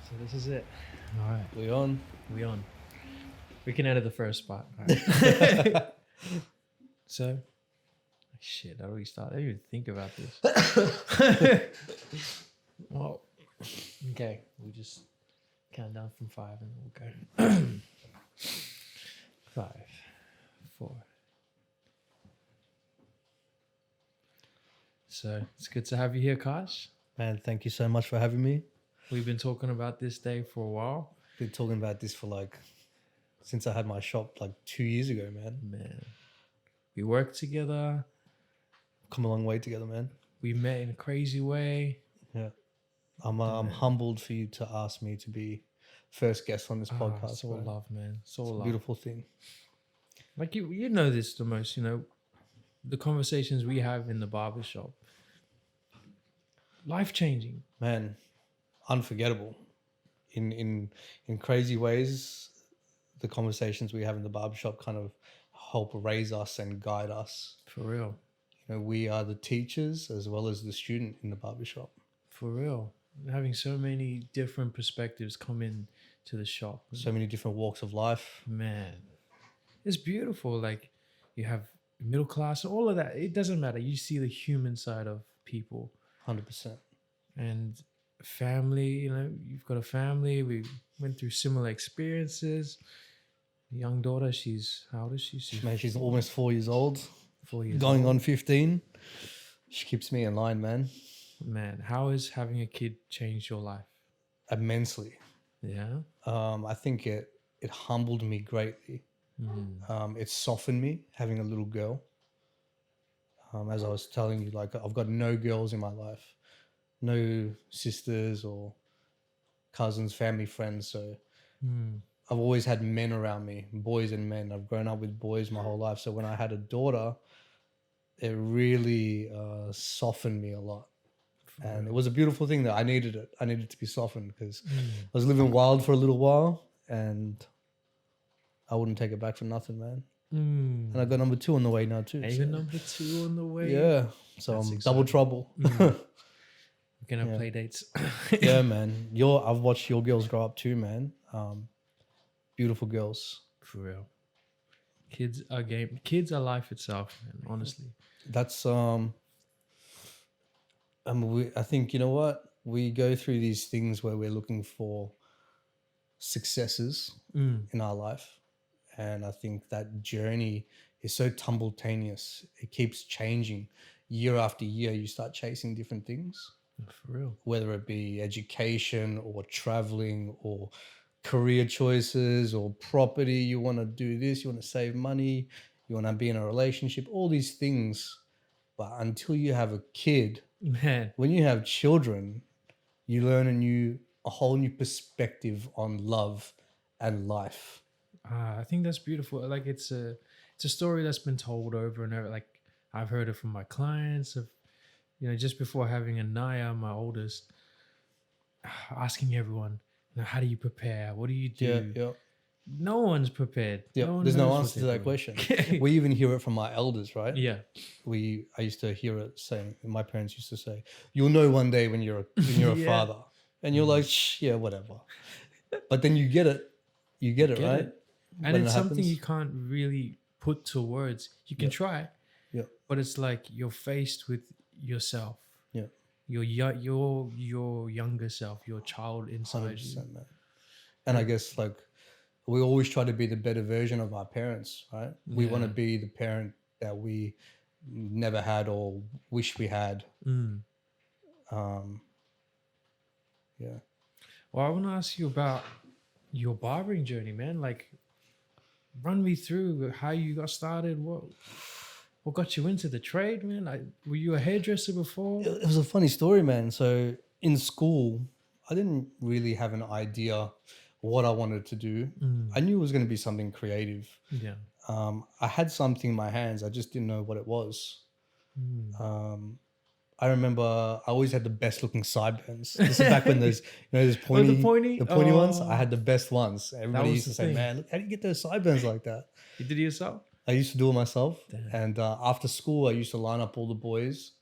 So this is it. All right, We on? we on. We can edit the first part. All right. So, shit, how do we start? I didn't even think about this. Well, okay, we'll just count down from 5 and we'll go. 5, 4. So it's good to have you here, Kash. Man, thank you so much for having me. We've been talking about this day for a while. Been talking about this for since I had my shop 2 years ago, man. Man, we worked together. Come a long way together, man. We met in a crazy way. Yeah. I'm humbled for you to ask me to be first guest on this podcast. It's all bro. love, man. It's all It's a love. beautiful thing. Like you know this the most, the conversations we have in the barbershop. Life-changing. Man, unforgettable. In crazy ways, the conversations we have in the barbershop kind of help raise us and guide us. For real. We are the teachers as well as the student in the barbershop. For real. Having so many different perspectives come in to the shop. So many different walks of life. Man, it's beautiful. Like you have middle class, all of that. It doesn't matter. You see the human side of people. 100%. And family, you've got a family. We went through similar experiences. Young daughter, how old is she? She's almost 4 years old. 4 years Going old. on 15. She keeps me in line, man. Man, how has having a kid changed your life? Immensely. Yeah. I think it humbled me greatly. It softened me having a little girl. As I was telling you, I've got no girls in my life, no sisters or cousins, family, friends. So I've always had men around me, boys and men. I've grown up with boys my whole life. So when I had a daughter, it really softened me a lot. And it was a beautiful thing that I needed it. I needed to be softened because I was living wild for a little while and I wouldn't take it back for nothing, man. And I got number 2 on the way now too. Even number 2 on the way. Yeah. So That's I'm exciting. double trouble. We're gonna play dates. Yeah, man. I've watched your girls grow up too, man. Beautiful girls. For real. Kids are life itself, man, honestly. That's I think, you know what? We go through these things where we're looking for successes in our life. And I think that journey is so tumultaneous. It keeps changing. Year after year, you start chasing different things. For real. Whether it be education or traveling or career choices or property. You want to do this, you want to save money, you want to be in a relationship, all these things. But until you have a kid, Man. when you have children, you learn a whole new perspective on love and life. I think that's beautiful. Like it's a story that's been told over and over. Like I've heard it from my clients of, just before having Anaya, my oldest, asking everyone, how do you prepare? What do you do? Yeah. No one's prepared. Yeah, No one there's no knows what answer to they're that doing. question. We even hear it from our elders, right? Yeah. I used to hear it saying, my parents used to say, "You'll know one day when you're a Yeah. father," and you're like, yeah, whatever. But then you get it, Get right? it. And When it's it something happens. you can't really put to words. You can try, but it's like you're faced with yourself. Yeah. Your younger self, your child inside you. 100%, man. And I guess we always try to be the better version of our parents, right? We want to be the parent that we never had or wish we had. Yeah. Well, I want to ask you about your barbering journey, man. Like, run me through how you got started. What got you into the trade, man? Were you a hairdresser before? It was a funny story, man. So in school, I didn't really have an idea what I wanted to do. I knew it was going to be something creative. Yeah. I had something in my hands. I just didn't know what it was. I remember I always had the best looking sideburns. This is back when those pointy, the pointy ones. Oh. I had the best ones. Everybody was used to the say, thing. "Man, look, how do you get those sideburns like that?" You did it yourself? I used to do it myself. Damn. And after school, I used to line up all the boys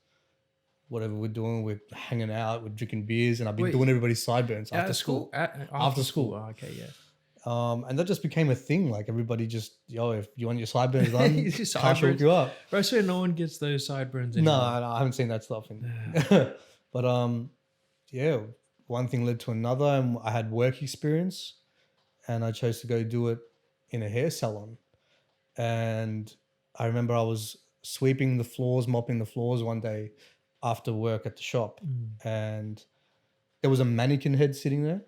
whatever we're doing, we're hanging out, we're drinking beers, and I've been Wait, doing everybody's sideburns At after school. After school. Oh, okay, yeah. And that just became a thing. Like everybody just, yo, if you want your sideburns done, Your Kash will sideburns. hook you up. Bro, I swear no one gets those sideburns No, anymore. I haven't seen that stuff. But yeah, one thing led to another, and I had work experience, and I chose to go do it in a hair salon. And I remember I was sweeping the floors, mopping the floors one day after work at the shop, and there was a mannequin head sitting there,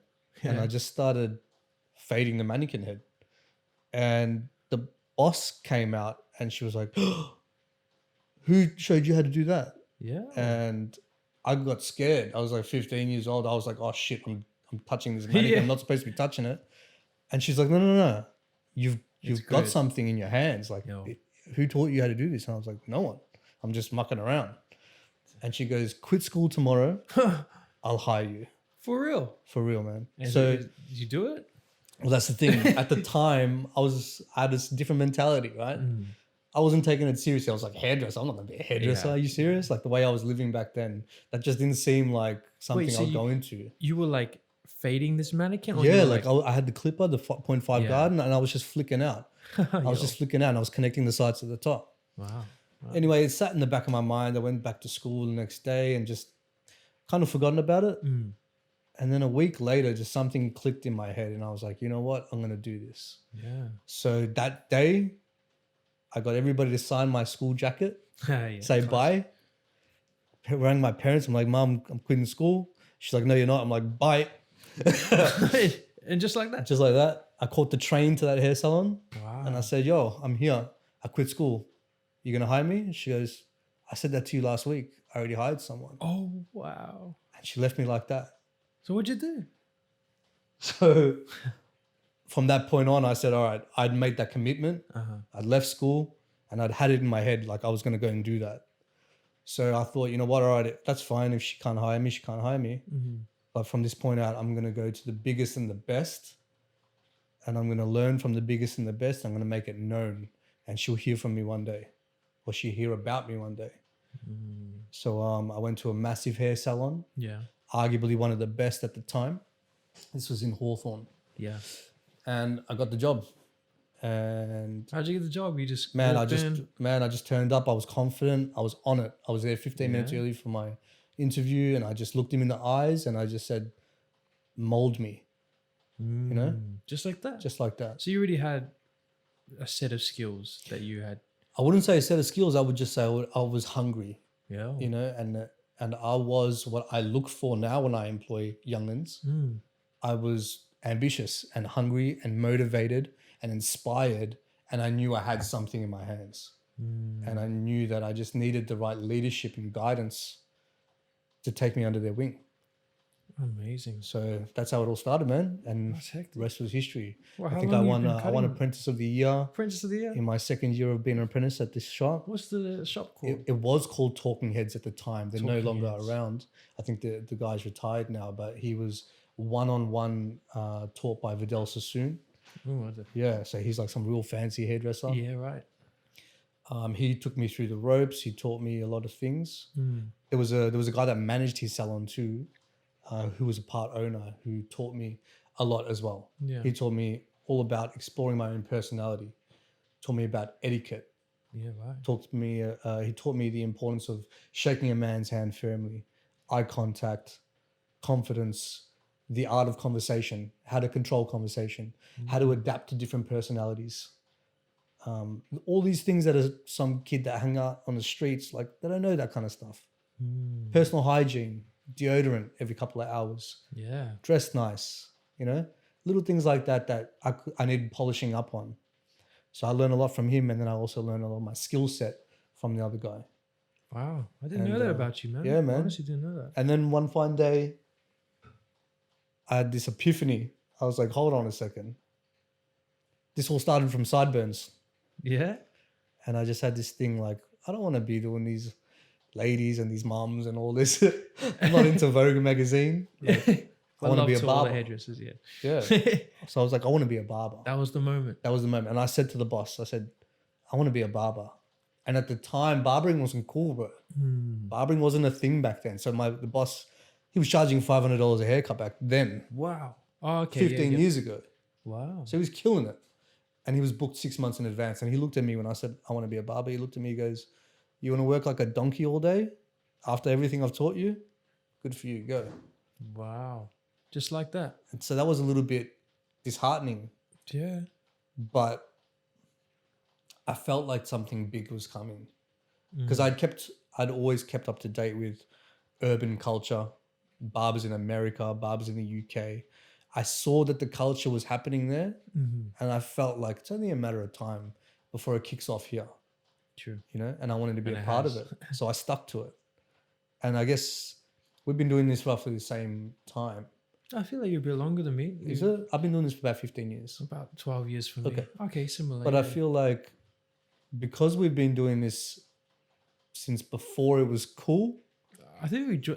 and I just started fading the mannequin head, and the boss came out and she was like, "Who showed you how to do that?" Yeah. And I got scared. I was like 15 years old. I was like, "Oh shit, I'm touching this mannequin. I'm not supposed to be touching it." And she's like, "No. You've got good. something in your hands. Like, who taught you how to do this?" And I was like, "No one. I'm just mucking around." And she goes, "Quit school tomorrow. I'll hire you." For real? For real, man. And So, did you do it? well, that's the thing. At the time, I had this different mentality, right? I wasn't taking it seriously. I was like, hairdresser. I'm not going to be a hairdresser. Are you serious? Like the way I was living back then, that just didn't seem like something so I'd go into. You were like fading this mannequin? Or Yeah, you were like I had the clipper, the 0.5 garden, and I was just flicking out. I was just flicking out and I was connecting the sides to the top. Wow. Anyway, it sat in the back of my mind. I went back to school the next day and just kind of forgotten about it. And then a week later, just something clicked in my head and I was like, you know what? I'm going to do this. Yeah. So that day, I got everybody to sign my school jacket, say bye. I rang my parents. I'm like, "Mom, I'm quitting school." She's like, "No, you're not." I'm like, "Bye." And just like that? Just like that. I caught the train to that hair salon. Wow. And I said, "Yo, I'm here. I quit school. You going to hire me?" And she goes, "I said that to you last week. I already hired someone." Oh, wow. And she left me like that. So what'd you do? So from that point on, I said, all right, I'd made that commitment. I'd left school and I'd had it in my head like I was going to go and do that. So I thought, you know what, all right, that's fine. If she can't hire me, she can't hire me. But from this point out, I'm going to go to the biggest and the best. And I'm going to learn from the biggest and the best. I'm going to make it known. And she'll hear from me one day. Or she'll hear about me one day. So I went to a massive hair salon. Yeah. Arguably one of the best at the time. This was in Hawthorne. Yeah. And I got the job. And how'd you get the job? You just I just turned up. I was confident. I was on it. I was there 15 minutes early for my interview, and I just looked him in the eyes and I just said, "Mold me." You know? Just like that. Just like that. So you already had a set of skills that you had. I wouldn't say a set of skills. I would just say I was hungry. Yeah. You know, and I was what I look for now when I employ young'uns. I was ambitious and hungry and motivated and inspired, and I knew I had something in my hands. And I knew that I just needed the right leadership and guidance to take me under their wing. Amazing. So that's how it all started, man. And the rest was history. Well, I think I won Apprentice of the Year. Apprentice of the Year? In my second year of being an apprentice at this shop. What's the shop called? It was called Talking Heads at the time. They're no longer around. I think the guy's retired now, but he was one-on-one taught by Vidal Sassoon. Oh, yeah, so he's like some real fancy hairdresser. Yeah, right. He took me through the ropes. He taught me a lot of things. There was a guy that managed his salon too, who was a part owner, who taught me a lot as well. Yeah. He taught me all about exploring my own personality. Taught me about etiquette. Yeah, right. He taught me the importance of shaking a man's hand firmly, eye contact, confidence, the art of conversation, how to control conversation, how to adapt to different personalities. All these things that are some kid that hang out on the streets, like they don't know that kind of stuff. Personal hygiene, deodorant every couple of hours. Yeah. Dress nice, you know, little things like that I needed polishing up on. So I learned a lot from him, and then I also learned a lot of my skill set from the other guy. Wow. I didn't know that about you, man. Yeah, man. I honestly didn't know that. And then one fine day, I had this epiphany. I was like, hold on a second. This all started from sideburns. Yeah. And I just had this thing like, I don't want to be doing these ladies and these mums and all this. I'm not into Vogue magazine. Like, I want to be a barber. All the hairdressers, yeah. Yeah. So I was like, I want to be a barber. That was the moment. And I said to the boss, I said, I want to be a barber. And at the time, barbering wasn't cool, bro. Barbering wasn't a thing back then. So the boss, he was charging $500 a haircut back then, Wow. Oh, okay. 15 years ago. Wow. So he was killing it. And he was booked 6 months in advance. And he looked at me when I said, I want to be a barber. He looked at me, he goes, you want to work like a donkey all day after everything I've taught you? Good for you, go. Wow. Just like that. And so that was a little bit disheartening. Yeah. But I felt like something big was coming. Because I'd always kept up to date with urban culture, barbers in America, barbers in the UK. I saw that the culture was happening there, and I felt like it's only a matter of time before it kicks off here. True. You know, and I wanted to be And a it part has. of it. So I stuck to it. And I guess we've been doing this roughly the same time. I feel like you're a bit longer than me. Is it? I've been doing this for about 15 years. About 12 years for me. Okay, similar. But I feel like because we've been doing this since before it was cool. I think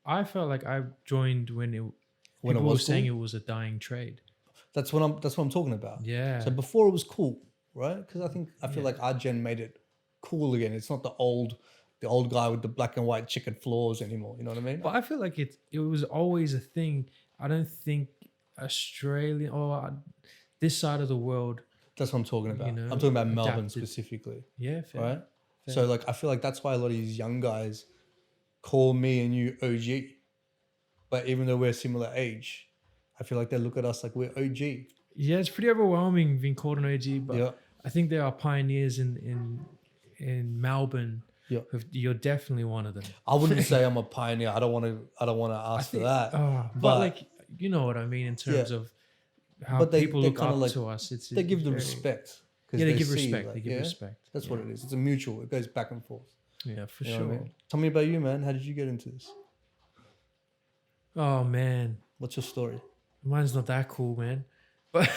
I felt like I joined when When people it were was saying cool? it was a dying trade. That's what I'm talking about. Yeah. So before it was cool, right? Because I feel like our gen made it cool again. It's not the old guy with the black and white checkered floors anymore. You know what I mean? But I feel like it was always a thing. I don't think Australia or this side of the world. That's what I'm talking about. You know, I'm talking about Melbourne adapted. specifically, Yeah, fair. right? Fair. So like I feel like that's why a lot of these young guys call me and you OG. But even though we're similar age, I feel like they look at us like we're OG. Yeah, it's pretty overwhelming being called an OG, but Yeah. I think there are pioneers in Melbourne. Yeah. You're definitely one of them. I wouldn't say I'm a pioneer. I don't want to ask for that. But like, you know what I mean in terms of how But people look kinda up like- to us. They give the very- respect. 'Cause Yeah, they give see, respect. like, They give yeah, respect. That's Yeah. what it is. It's a mutual. It goes back and forth. Yeah, for You know sure. what I mean? Tell me about you, man. How did you get into this? Oh man, What's your story? mine's not that cool, man. But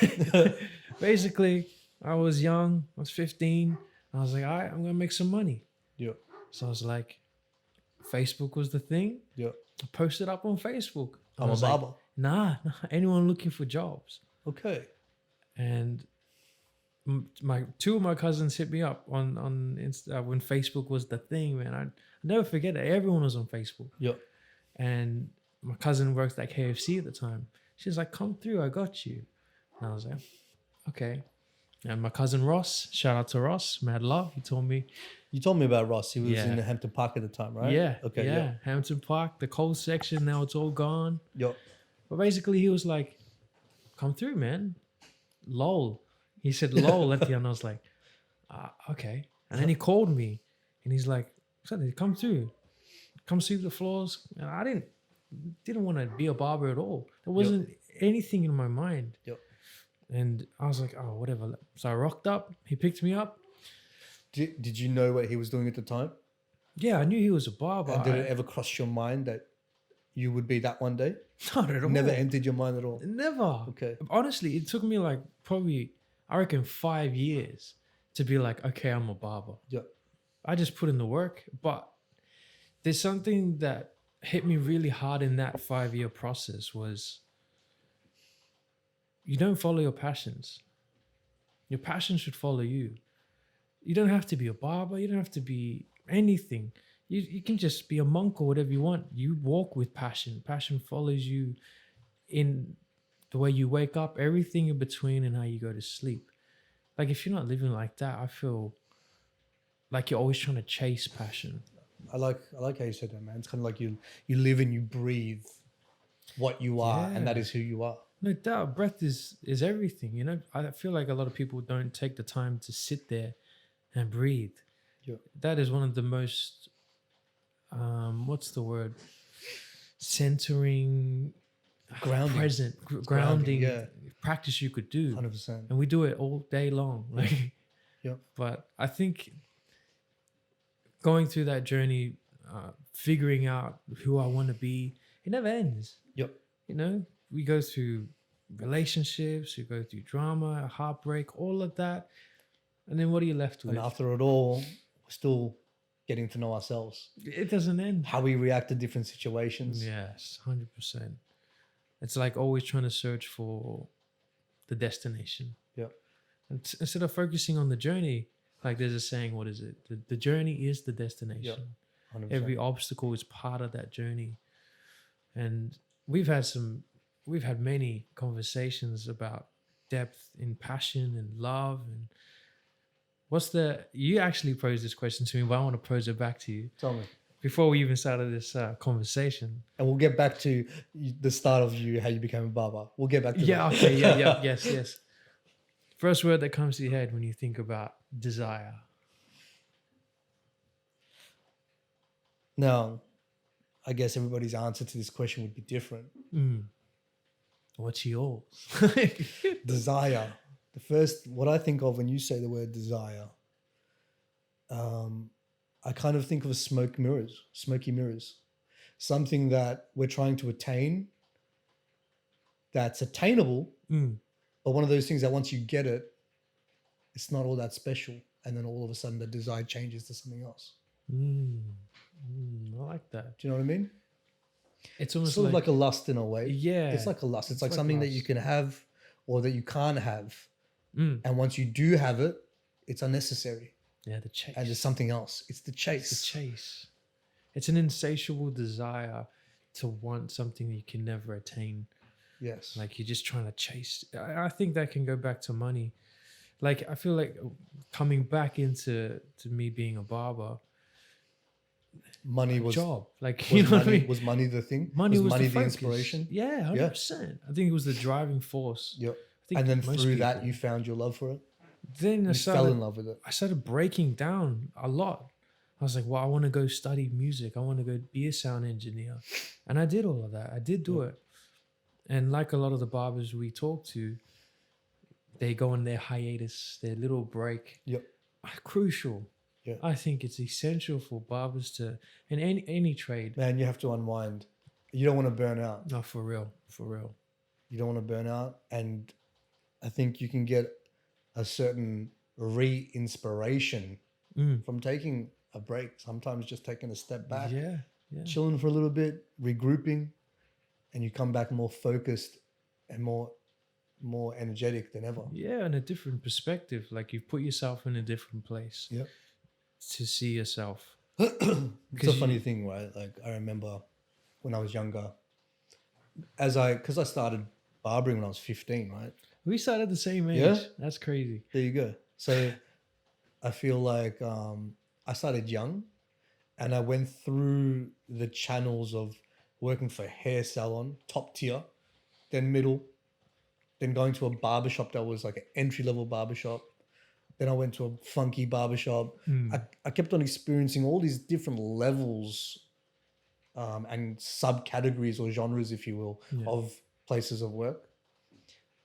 basically, I was young. I was 15. I was like, all right, I'm gonna make some money. Yeah. So I was like, Facebook was the thing. Yeah. I posted up on Facebook. I I'm a was like, barber. nah, anyone looking for jobs. Okay. And two of my cousins hit me up on Insta when Facebook was the thing, man. I never forget it. Everyone was on Facebook. Yeah. And my cousin works at KFC at the time. She's like, come through, I got you. And I was like, okay. And my cousin Ross, shout out to Ross, mad love. He told me, You told me about Ross. He was Yeah. in the Hampton Park at the time, right? yeah, Okay. yeah, Yeah. Hampton Park, the cold section, now it's all gone. Yeah. But basically, he was like, come through, man. Lol. He said lol at the end. I was like, okay. And then he called me and he's like, "Sonny, come through. Come sweep the floors." And I didn't want to be a barber at all. There wasn't anything in my mind. Yep. And I was like, oh, whatever. So I rocked up. He picked me up. Did you know what he was doing at the time? Yeah, I knew he was a barber. And did it ever cross your mind that you would be that one day? Not at all. Never entered your mind at all. Never. Okay. Honestly, it took me like probably, I reckon 5 years to be like, okay, I'm a barber. Yeah. I just put in the work. But there's something that hit me really hard in that 5-year process was you don't follow your passions. Your passion should follow you. You don't have to be a barber. You don't have to be anything. You can just be a monk or whatever you want. You walk with passion. Passion follows you in the way you wake up, everything in between, and how you go to sleep. Like if you're not living like that, I feel like you're always trying to chase passion. I like how you said that, man. It's kind of like you live and you breathe what you are, and that is who you are. No doubt, breath is everything. You know, I feel like a lot of people don't take the time to sit there and breathe. Yeah. That is one of the most, what's the word? Centering, Grounding. grounding yeah. practice you could do. 100%. And we do it all day long. Like, Yeah. But I think going through that journey, figuring out who I want to be, it never ends. Yep. You know, we go through relationships, we go through drama, heartbreak, all of that. And then what are you left with? And after it all, we're still getting to know ourselves. It doesn't end. How we react to different situations. Yes, 100%. It's like always trying to search for the destination. Yep. And instead of focusing on the journey, Like there's a saying, what is it? The journey is the destination. 100%. Every obstacle is part of that journey. And we've had many conversations about depth in passion and love. And you actually posed this question to me, but I want to pose it back to you. Tell me. Before we even started this conversation. And we'll get back to the start of how you became a barber. We'll get back to that. Yeah, okay, yeah, yes. First word that comes to your head when you think about desire. Now, I guess everybody's answer to this question would be different. What's yours? Desire. What I think of when you say the word desire, I kind of think of smoky mirrors, something that we're trying to attain that's attainable, but one of those things that once you get it, it's not all that special. And then all of a sudden the desire changes to something else. I like that. Do you know what I mean? It's almost sort of like a lust in a way. Yeah. It's like a lust. It's like something that you can have or that you can't have. And once you do have it, it's unnecessary. Yeah, the chase. And there's something else. It's the chase. It's the chase. It's an insatiable desire to want something you can never attain. Yes. Like you're just trying to chase. I think that can go back to money. Like I feel like coming back into me being a barber. Money was job. Like was you know money, what I mean? Was money the thing? Money was money the the focus. inspiration? Yeah, 100%. I think it was the driving force. Yep. I think And then most through that people- you found your love for it. Then You fell in love with it. I started breaking down a lot. I was like, well, I want to go study music. I want to go be a sound engineer. And I did all of that. I did do it. And like a lot of the barbers we talk to, they go on their hiatus, their little break. Yep. Crucial. Yeah. I think it's essential for barbers to, in any trade. Man, you have to unwind. You don't want to burn out. No, for real. For real. You don't want to burn out. And I think you can get a certain re-inspiration from taking a break. Sometimes just taking a step back, Yeah. chilling for a little bit, regrouping, and you come back more focused and more energetic than ever. Yeah, and a different perspective. Like you put yourself in a different place. Yep. To see yourself. It's a funny thing, right? Like I remember when I was younger, because I started barbering when I was 15, right? We started the same age. Yeah? That's crazy. There you go. So I feel like I started young and I went through the channels of working for a hair salon, top tier, then middle, then going to a barbershop that was like an entry-level barbershop. Then I went to a funky barbershop. I kept on experiencing all these different levels and subcategories or genres, if you will, of places of work.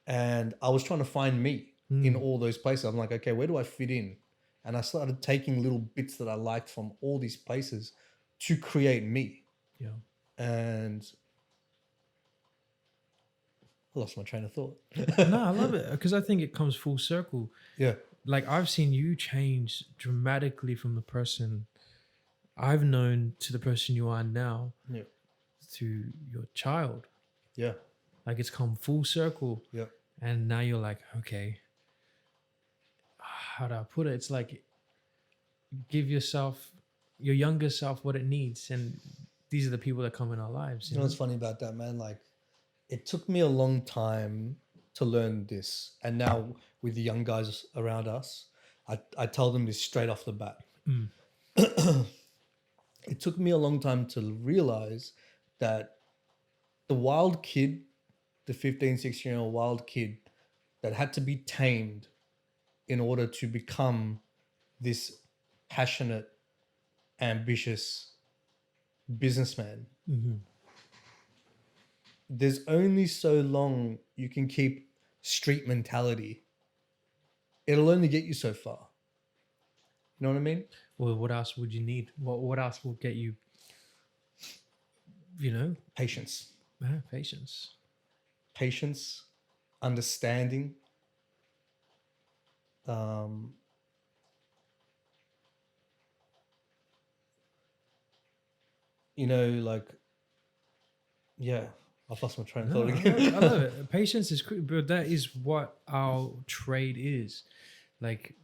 And I was trying to find me in all those places. I'm like, okay, where do I fit in? And I started taking little bits that I liked from all these places to create me. Yeah. And I lost my train of thought. No, I love it because I think it comes full circle. Yeah. Like I've seen you change dramatically from the person I've known to the person you are now to your child. Yeah. Like it's come full circle. Yeah. And now you're like, okay, how do I put it? It's like give yourself, your younger self, what it needs. And these are the people that come in our lives. You know what's funny about that, man? Like it took me a long time to learn this. And now with the young guys around us, I tell them this straight off the bat. It took me a long time to realize that the wild kid, the 15, 16-year-old wild kid that had to be tamed in order to become this passionate, ambitious businessman. There's only so long you can keep street mentality. It'll only get you so far. You know what I mean? Well, what else would you need? What else will get you, you know? Patience. Patience. Patience, understanding. You know, like, yeah, I've lost my train of thought again. I love it. Patience is cool, but that is what our trade is. Like,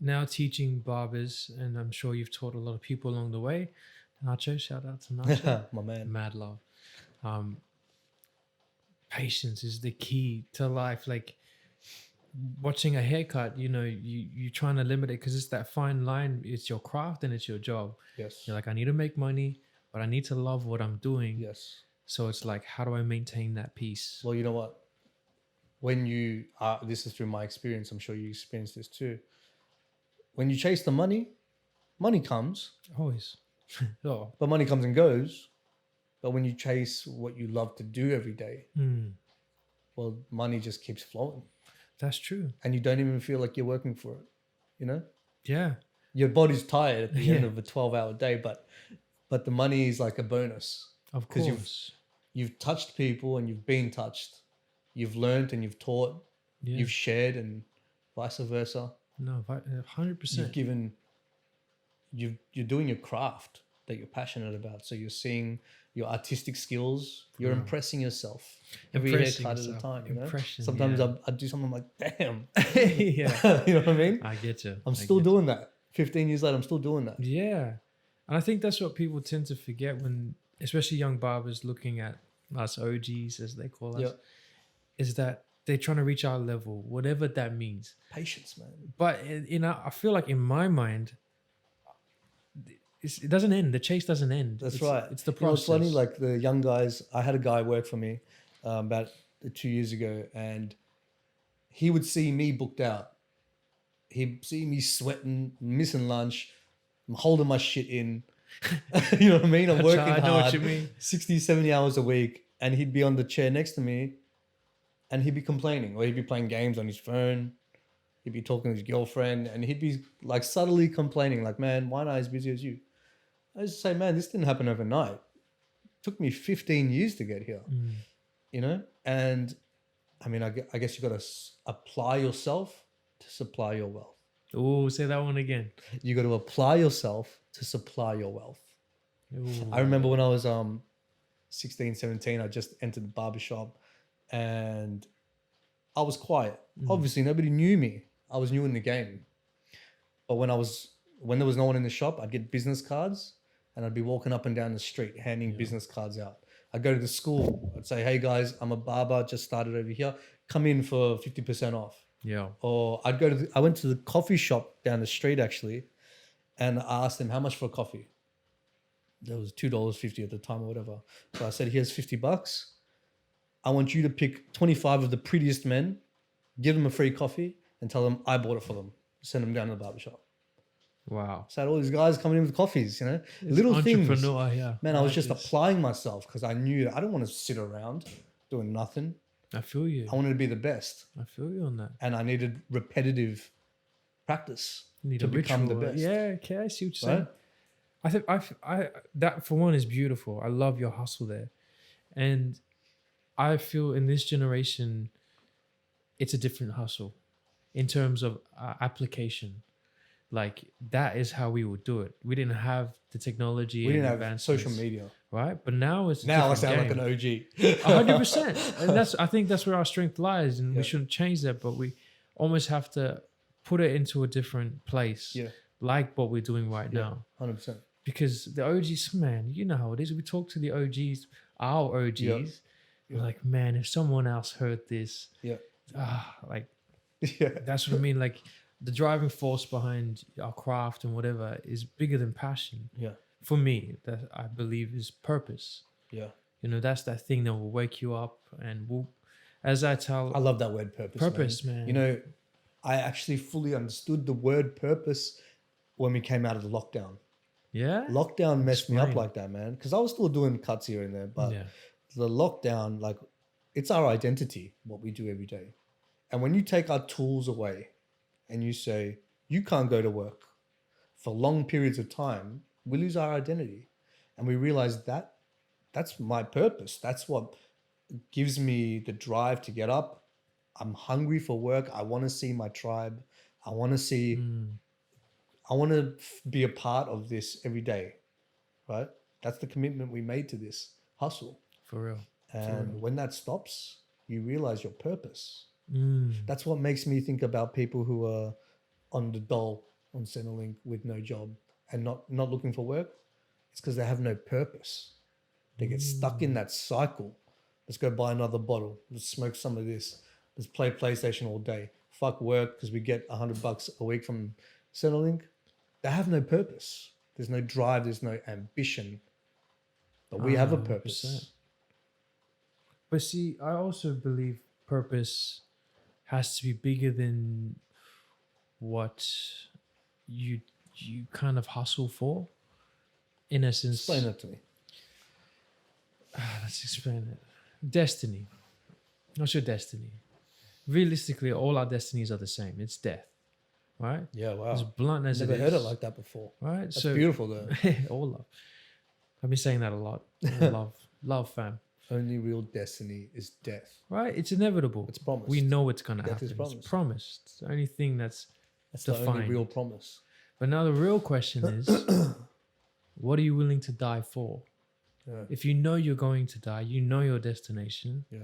now teaching barbers, and I'm sure you've taught a lot of people along the way. Nacho, shout out to Nacho. My man. Mad love. Patience is the key to life. Like watching a haircut, you trying to limit it because it's that fine line. It's your craft and it's your job. Yes. You're like, I need to make money, but I need to love what I'm doing. Yes. So it's like, how do I maintain that peace? Well, you know what? When you are, this is through my experience, I'm sure you experienced this too. When you chase the money, money comes, Always. Oh. but money comes and goes. But when you chase what you love to do every day, well, money just keeps flowing. That's true. And you don't even feel like you're working for it, Yeah. Your body's tired at the end of a 12-hour day, but the money is like a bonus. Of course. You've touched people and you've been touched. You've learned and you've taught. Yeah. You've shared and vice versa. No, 100%. You've given, you're doing your craft that you're passionate about. So you're seeing your artistic skills. You're impressing yourself every haircut at a time. Sometimes I do something like, damn. Yeah. You know what I mean? I get you. I'm still doing that. 15 years later, I'm still doing that. Yeah. And I think that's what people tend to forget when, especially young barbers looking at us OGs, as they call us, is that they're trying to reach our level, whatever that means. Patience, man. But, I feel like in my mind, it doesn't end. The chase doesn't end. That's right. It's the process. It's funny, like the young guys, I had a guy work for me about 2 years ago, and he would see me booked out. He'd see me sweating, missing lunch, I'm holding my shit in. You know what I mean? I'm working hard. I know what you mean. 60, 70 hours a week. And he'd be on the chair next to me and he'd be complaining, or he'd be playing games on his phone. He'd be talking to his girlfriend and he'd be like subtly complaining, like, man, why not as busy as you? I just say, man, this didn't happen overnight. It took me 15 years to get here, And I mean, I guess you got to apply yourself to supply your wealth. Oh, say that one again. You got to apply yourself to supply your wealth. Ooh. I remember when I was 16, 17, I just entered the barbershop and I was quiet. Obviously, nobody knew me. I was new in the game. But when there was no one in the shop, I'd get business cards and I'd be walking up and down the street handing business cards out. I'd go to the school. I'd say, hey guys, I'm a barber, just started over here. Come in for 50% off. Yeah. Or I went to the coffee shop down the street actually, and I asked them how much for a coffee. There was $2.50 at the time or whatever. So I said, here's $50. I want you to pick 25 of the prettiest men, give them a free coffee, and tell them I bought it for them. Send them down to the barbershop. Wow. So I had all these guys coming in with coffees, It's little things. Yeah. Man, I was just applying myself because I knew that I don't want to sit around doing nothing. I feel you. I wanted to be the best. I feel you on that. And I needed repetitive practice to become the best. Yeah, okay, I see what you're saying. I think I that for one is beautiful. I love your hustle there. And I feel in this generation, it's a different hustle in terms of application. Like that is how we would do it. We didn't have the technology. We didn't have social media, right? But now it's I sound like an OG. 100%. And I think that's where our strength lies, and we shouldn't change that. But we almost have to put it into a different place, like what we're doing right now. 100%. Because the OGs, man, you know how it is. We talk to the OGs, our OGs. We're like, man, if someone else heard this, that's what I mean. Like, the driving force behind our craft and whatever is bigger than passion. Yeah. For me, that I believe is purpose. Yeah. That's that thing that will wake you up and will, as I tell. I love that word purpose. Purpose, man. I actually fully understood the word purpose when we came out of the lockdown. Yeah. Lockdown messed me up like that, man. Because I was still doing cuts here and there, but the lockdown, like, it's our identity, what we do every day. And when you take our tools away, and you say, you can't go to work for long periods of time, we lose our identity. And we realize that that's my purpose. That's what gives me the drive to get up. I'm hungry for work. I want to see my tribe. I want to be a part of this every day, right? That's the commitment we made to this hustle. For real. And when that stops, you realize your purpose. That's what makes me think about people who are on the dole on Centrelink with no job and not looking for work, it's because they have no purpose. They get stuck in that cycle. Let's go buy another bottle. Let's smoke some of this. Let's play PlayStation all day. Fuck work because we get $100 a week from Centrelink. They have no purpose. There's no drive. There's no ambition. But we have a purpose. 100%. But see, I also believe purpose has to be bigger than what you kind of hustle for. In essence, Explain that to me. Let's explain it. Destiny. What's your destiny? Realistically, all our destinies are the same. It's death, right? Yeah, wow. As blunt as Never it is. heard it like that before. Right? That's beautiful though. All love. I've been saying that a lot. Love, fam. Only real destiny is death. Right? It's inevitable. It's promised. We know it's gonna Death happen. is promised. It's promised. It's the only thing that's the defined. only real promise. But now the real question is, what are you willing to die for? Yeah. If you know you're going to die, you know your destination. Yeah.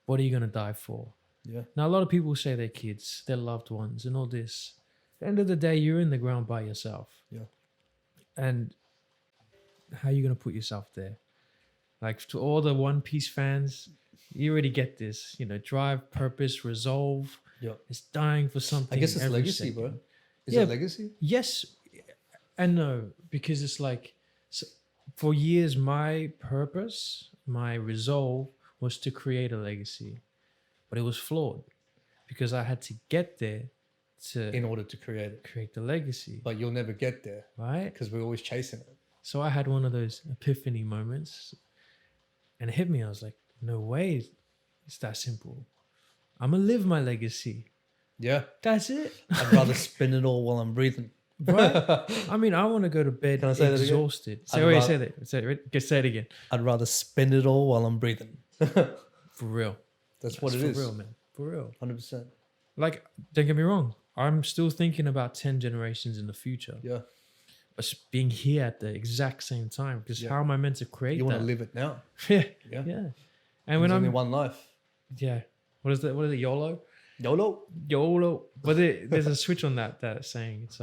What are you gonna die for? Yeah. Now a lot of people say their kids, their loved ones, and all this. At the end of the day, you're in the ground by yourself. Yeah. And how are you gonna put yourself there? Like to all the One Piece fans, you already get this. You know, drive, purpose, resolve. Yeah. It's dying for something. I guess it's every legacy, second. bro. Is Yeah. it legacy? Yes and no, because it's like for years my purpose, my resolve was to create a legacy, but it was flawed because I had to get there to In order to create it. create the legacy, But you'll never get there right? because we're always chasing it. So I had one of those epiphany moments, and it hit me. I was like, "No way, it's that simple. I'm gonna live my legacy. Yeah. That's it." I'd rather spend it all while I'm breathing. Right? I mean, I want to go to bed Can I say that again? exhausted. I'd rather- Say that. Say it again. I'd rather spend it all while I'm breathing. For real. That's what That's it is. for real, man. For real. 100%. Like, don't get me wrong. I'm still thinking about 10 generations in the future. Yeah. But being here at the exact same time, because Yeah. how am I meant to create You want that? to live it now. yeah. Yeah. Yeah. And There's when only I'm, one life. yeah. What is it? YOLO? YOLO. YOLO. But there's a switch on that saying. It's,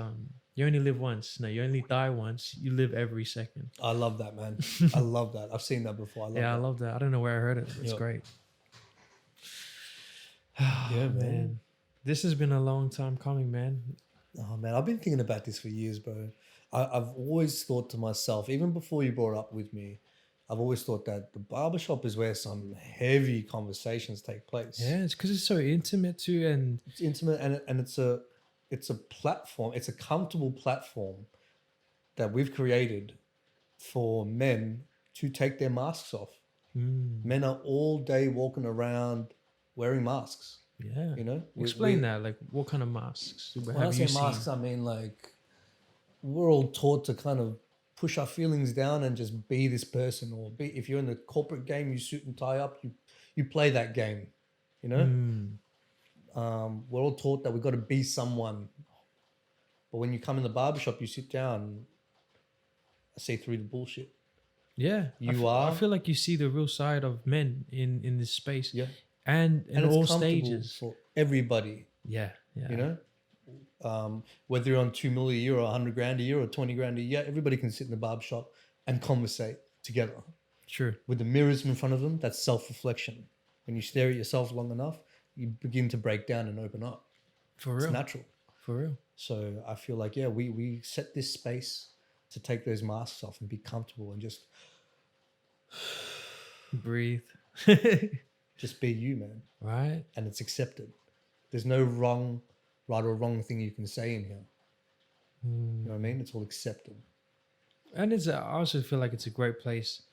you only live once. No, you only die once. You live every second. I love that, man. I love that. I've seen that before. I I love that. I don't know where I heard it. But it's Yeah. great. Yeah, Man. This has been a long time coming, man. Oh, man. I've been thinking about this for years, bro. I've always thought to myself, even before you brought it up with me, I've always thought that the barbershop is where some heavy conversations take place. Yeah, it's because it's so intimate too, and It's intimate and it's a platform. It's a comfortable platform that we've created for men to take their masks off. Men are all day walking around wearing masks. yeah. You know, Explain that. Like, what kind of masks When have I say you seen? masks, I mean like we're all taught to kind of push our feelings down and just be this person, or be, if you're in the corporate game, you suit and tie up, you play that game. You know, we're all taught that we've got to be someone, but when you come in the barbershop, you sit down. I see through the bullshit. Yeah, I I feel like you see the real side of men in this space. Yeah, and in and it's all comfortable stages. for everybody. Yeah. You know, whether you're on $2 million a year or $100 grand a year or 20 grand a year, everybody can sit in the barbershop and conversate together. True. With the mirrors in front of them, that's self-reflection. When you stare at yourself long enough, you begin to break down and open up. For real. It's natural. For real. So I feel like, yeah, we set this space to take those masks off and be comfortable and just Breathe. just be you, man. Right. And it's accepted. There's no right or wrong thing you can say in here. You know what I mean? It's all accepted. And I also feel like it's a great place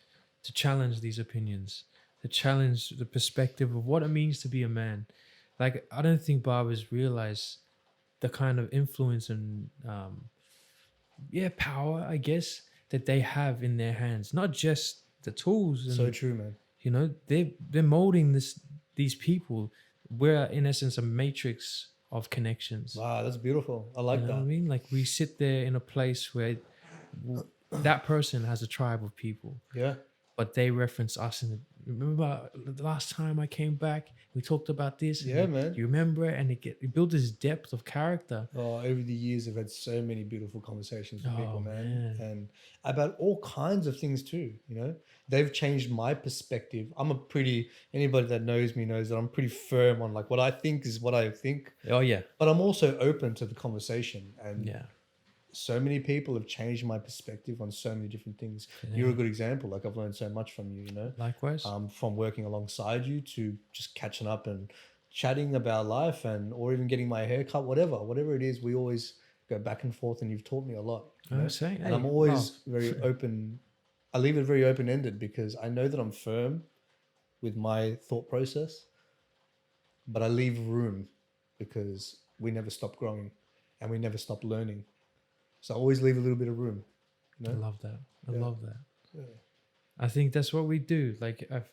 to challenge these opinions, to challenge the perspective of what it means to be a man. Like, I don't think barbers realize the kind of influence and power, I guess, that they have in their hands. Not just the tools. And, So true, man. you know, they're molding these people. We're in essence a matrix of connections. Wow, that's beautiful. I like You know that. what I mean? Like, we sit there in a place where that person has a tribe of people, Yeah. but they reference us remember the last time I came back, we talked about this. Yeah, and man. You remember it? And it built this depth of character. Oh, over the years, I've had so many beautiful conversations with people, Oh, man. man. And about all kinds of things too, They've changed my perspective. Anybody that knows me knows that I'm pretty firm on like what I think is what I think. Oh, yeah. But I'm also open to the conversation. And Yeah. so many people have changed my perspective on so many different things. You're a good example. Like I've learned so much from you, Likewise. from working alongside you to just catching up and chatting about life or even getting my hair cut, whatever it is, we always go back and forth and you've taught me a lot. And I'm always very open. I leave it very open-ended because I know that I'm firm with my thought process, but I leave room because we never stop growing and we never stop learning. So I always leave a little bit of room. I love that. I love that. Yeah. I think that's what we do. Like I've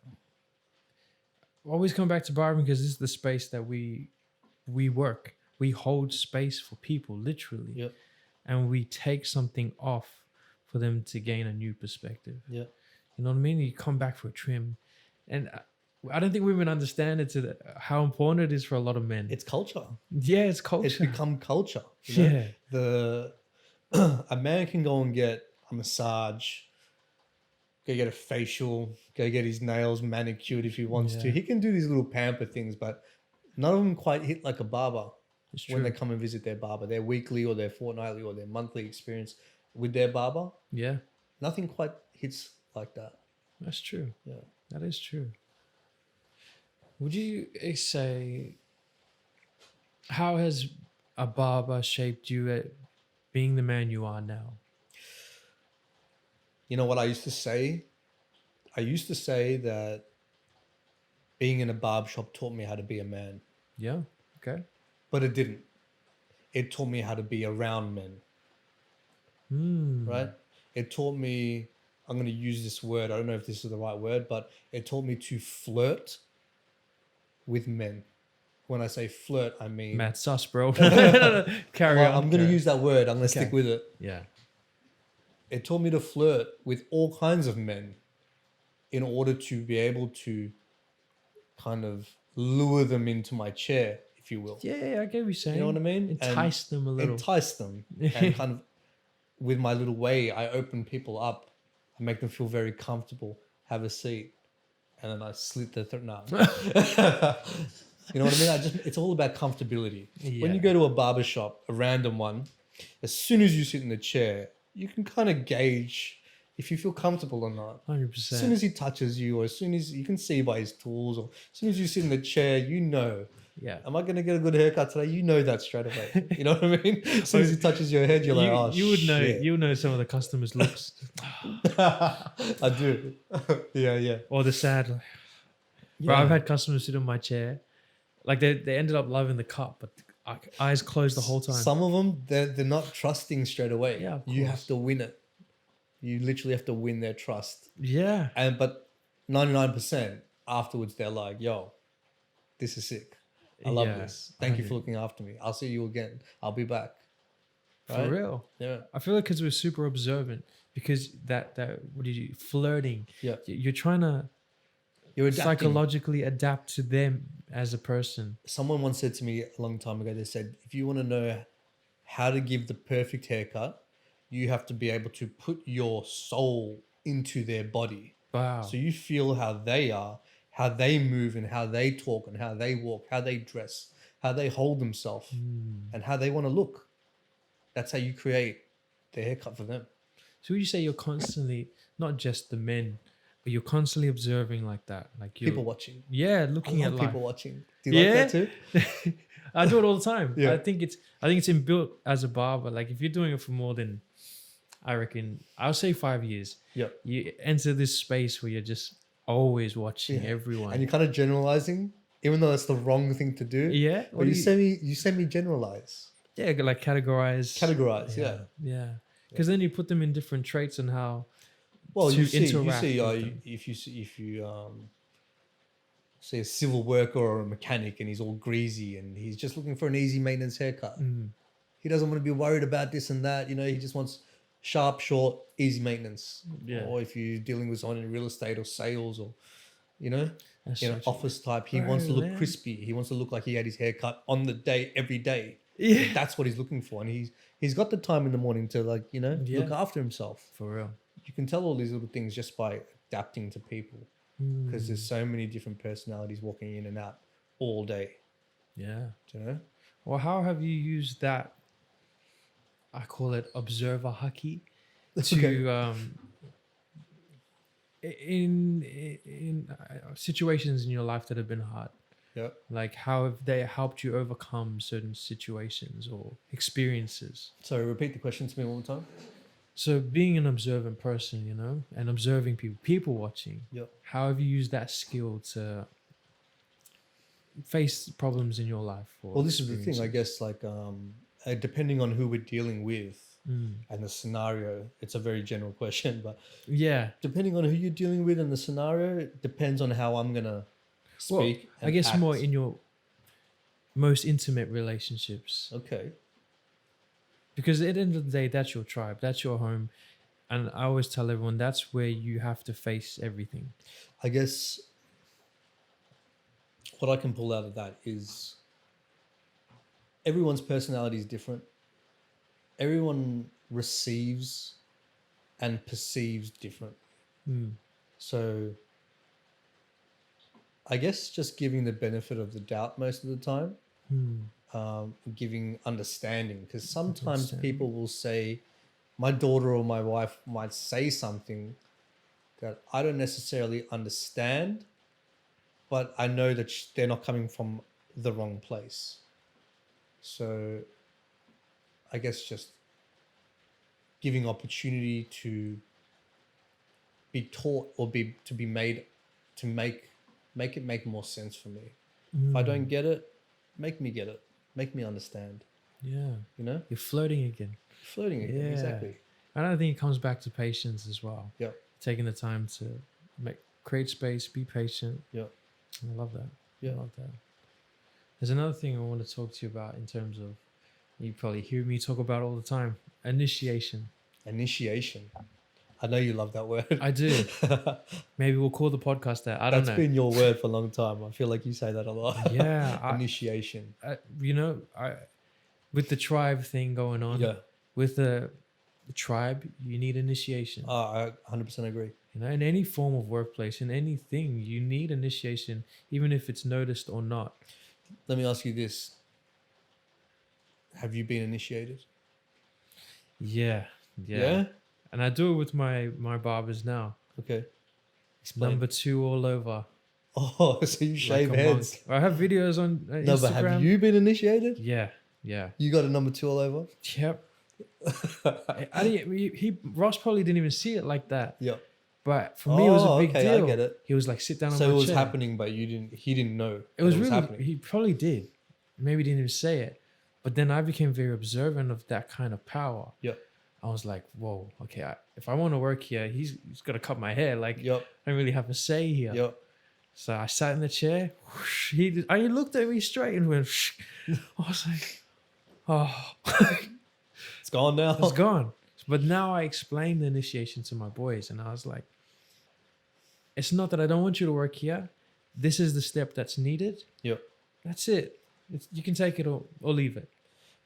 always come back to barbering because this is the space that we work. We hold space for people, literally. Yep. And we take something off for them to gain a new perspective. Yeah. You know what I mean? You come back for a trim. And I don't think women understand how important it is for a lot of men. It's culture. Yeah, it's culture. It's become culture. Yeah. A man can go and get a massage, go get a facial, go get his nails manicured if he wants to. He can do these little pamper things, but none of them quite hit like a barber when they come and visit their barber. Their weekly or their fortnightly or their monthly experience with their barber. Yeah. Nothing quite hits like that. That's true. Yeah. That is true. Would you say, how has a barber shaped you at being the man you are now? You know what I used to say? I used to say that being in a barbershop taught me how to be a man. Yeah. Okay. But it didn't. It taught me how to be around men. Right? It taught me, I'm going to use this word, I don't know if this is the right word, but it taught me to flirt with men. When I say flirt, I mean... Mad sus, bro. Carry on. I'm going to use that word. I'm going to stick with it. Yeah. It taught me to flirt with all kinds of men in order to be able to kind of lure them into my chair, if you will. Yeah, I get what you're saying. You know what I mean? Entice them a little. Entice them. And kind of, with my little way, I open people up. I make them feel very comfortable. Have a seat. And then I slit their throat. No. You know what I mean? it's all about comfortability. Yeah. When you go to a barbershop, a random one, as soon as you sit in the chair, you can kind of gauge if you feel comfortable or not. 100%. As soon as he touches you, or as soon as you can see by his tools, or as soon as you sit in the chair, you know. Yeah. Am I going to get a good haircut today? You know that straight away. You know what I mean? As soon as he touches your head, you're like, oh, you would know. shit. You would know some of the customers' looks. I do. Yeah. Or the sad. Like, bro, I've had customers sit on my chair. Like they ended up loving the cut, but eyes closed the whole time. Some of them, they're not trusting straight away. Yeah, of you course. have to win it. You literally have to win their trust. Yeah. But 99% afterwards, they're like, yo, this is sick. I love this. Thank you for looking after me. I'll see you again. I'll be back. For real. Yeah. I feel like because we're super observant, because that flirting. Yeah. You're trying to You're adapting. psychologically adapt to them as a person. Someone once said to me a long time ago, they said, if you want to know how to give the perfect haircut, you have to be able to put your soul into their body. Wow. So you feel how they are, how they move and how they talk and how they walk, how they dress, how they hold themselves and how they want to look. That's how you create the haircut for them. So would you say you're constantly, not just the men, but you're constantly observing like that? Like you People watching. Yeah, looking I at love life. people watching. Do you like that too? I do it all the time. Yeah. I think it's inbuilt as a barber. Like if you're doing it for more than, I reckon, I'll say 5 years. Yep. You enter this space where you're just always watching Yeah. everyone. And you're kind of generalizing, even though that's the wrong thing to do. Yeah. But you say me generalize. Yeah, like categorize. Categorize, yeah. Yeah. Because then you put them in different traits and how Well, to you see, interact with them. if you see a civil worker or a mechanic and he's all greasy and he's just looking for an easy maintenance haircut. He doesn't want to be worried about this and that. You know, he just wants sharp, short, easy maintenance. Yeah. Or if you're dealing with someone in real estate or sales or You know, That's in so an true. office type, he Bro, wants to look man. crispy. He wants to look like he had his hair cut on the day, every day. Yeah. That's what he's looking for, and he's got the time in the morning to look Yeah. after himself. For real. You can tell all these little things just by adapting to people, because there's so many different personalities walking in and out all day. Yeah. Do you know? Well, how have you used that? I call it observer haki to in situations in your life that have been hard. Yeah. Like how have they helped you overcome certain situations or experiences? So repeat the question to me one more time. So being an observant person, you know, and observing people watching. Yep. How have you used that skill to face problems in your life? Or Well, this is the thing, I guess, like depending on who we're dealing with and the scenario, it's a very general question, but yeah. depending on who you're dealing with and the scenario, it depends on how I'm gonna speak. I guess act. more in your most intimate relationships. Okay. Because at the end of the day, that's your tribe, that's your home. And I always tell everyone that's where you have to face everything. I guess what I can pull out of that is everyone's personality is different. Everyone receives and perceives different. So I guess just giving the benefit of the doubt most of the time, giving understanding, because sometimes people will say, my daughter or my wife might say something that I don't necessarily understand, but I know that they're not coming from the wrong place. So I guess just giving opportunity to be taught or to be made to make it make more sense for me. If I don't get it, make me get it. Make me understand. Yeah. You know? You're floating again. Floating again, exactly. And I think it comes back to patience as well. Yeah. Taking the time to create space, be patient. Yeah. I love that. Yeah. I love that. There's another thing I want to talk to you about in terms of, you probably hear me talk about all the time, initiation. Initiation. I know you love that word. I do. Maybe we'll call the podcast that. I don't know. That's been your word for a long time. I feel like you say that a lot. Yeah. Initiation. With the tribe thing going on, Yeah. with the tribe, you need initiation. I 100% agree. You know, in any form of workplace, in anything, you need initiation, even if it's noticed or not. Let me ask you this. Have you been initiated? Yeah. And I do it with my barbers now. Okay. Explain. Number 2 all over. Oh, so you shave like heads. I have videos on Instagram. No, but have you been initiated? Yeah. You got a number 2 all over? Yep. Ross probably didn't even see it like that. Yep. But for me, it was a big deal. I get it. He was like, sit down on my chair. So it was chair. happening, but he didn't know. It was really happening. He probably did. Maybe didn't even say it. But then I became very observant of that kind of power. Yep. I was like, whoa, okay, if I want to work here, he's got to cut my hair. Like, Yep. I don't really have a say here. Yep. So I sat in the chair. Whoosh, he looked at me straight and went, whoosh. I was like, oh. It's gone now. It's gone. But now I explained the initiation to my boys, and I was like, it's not that I don't want you to work here. This is the step that's needed. Yep. That's it. You can take it or leave it.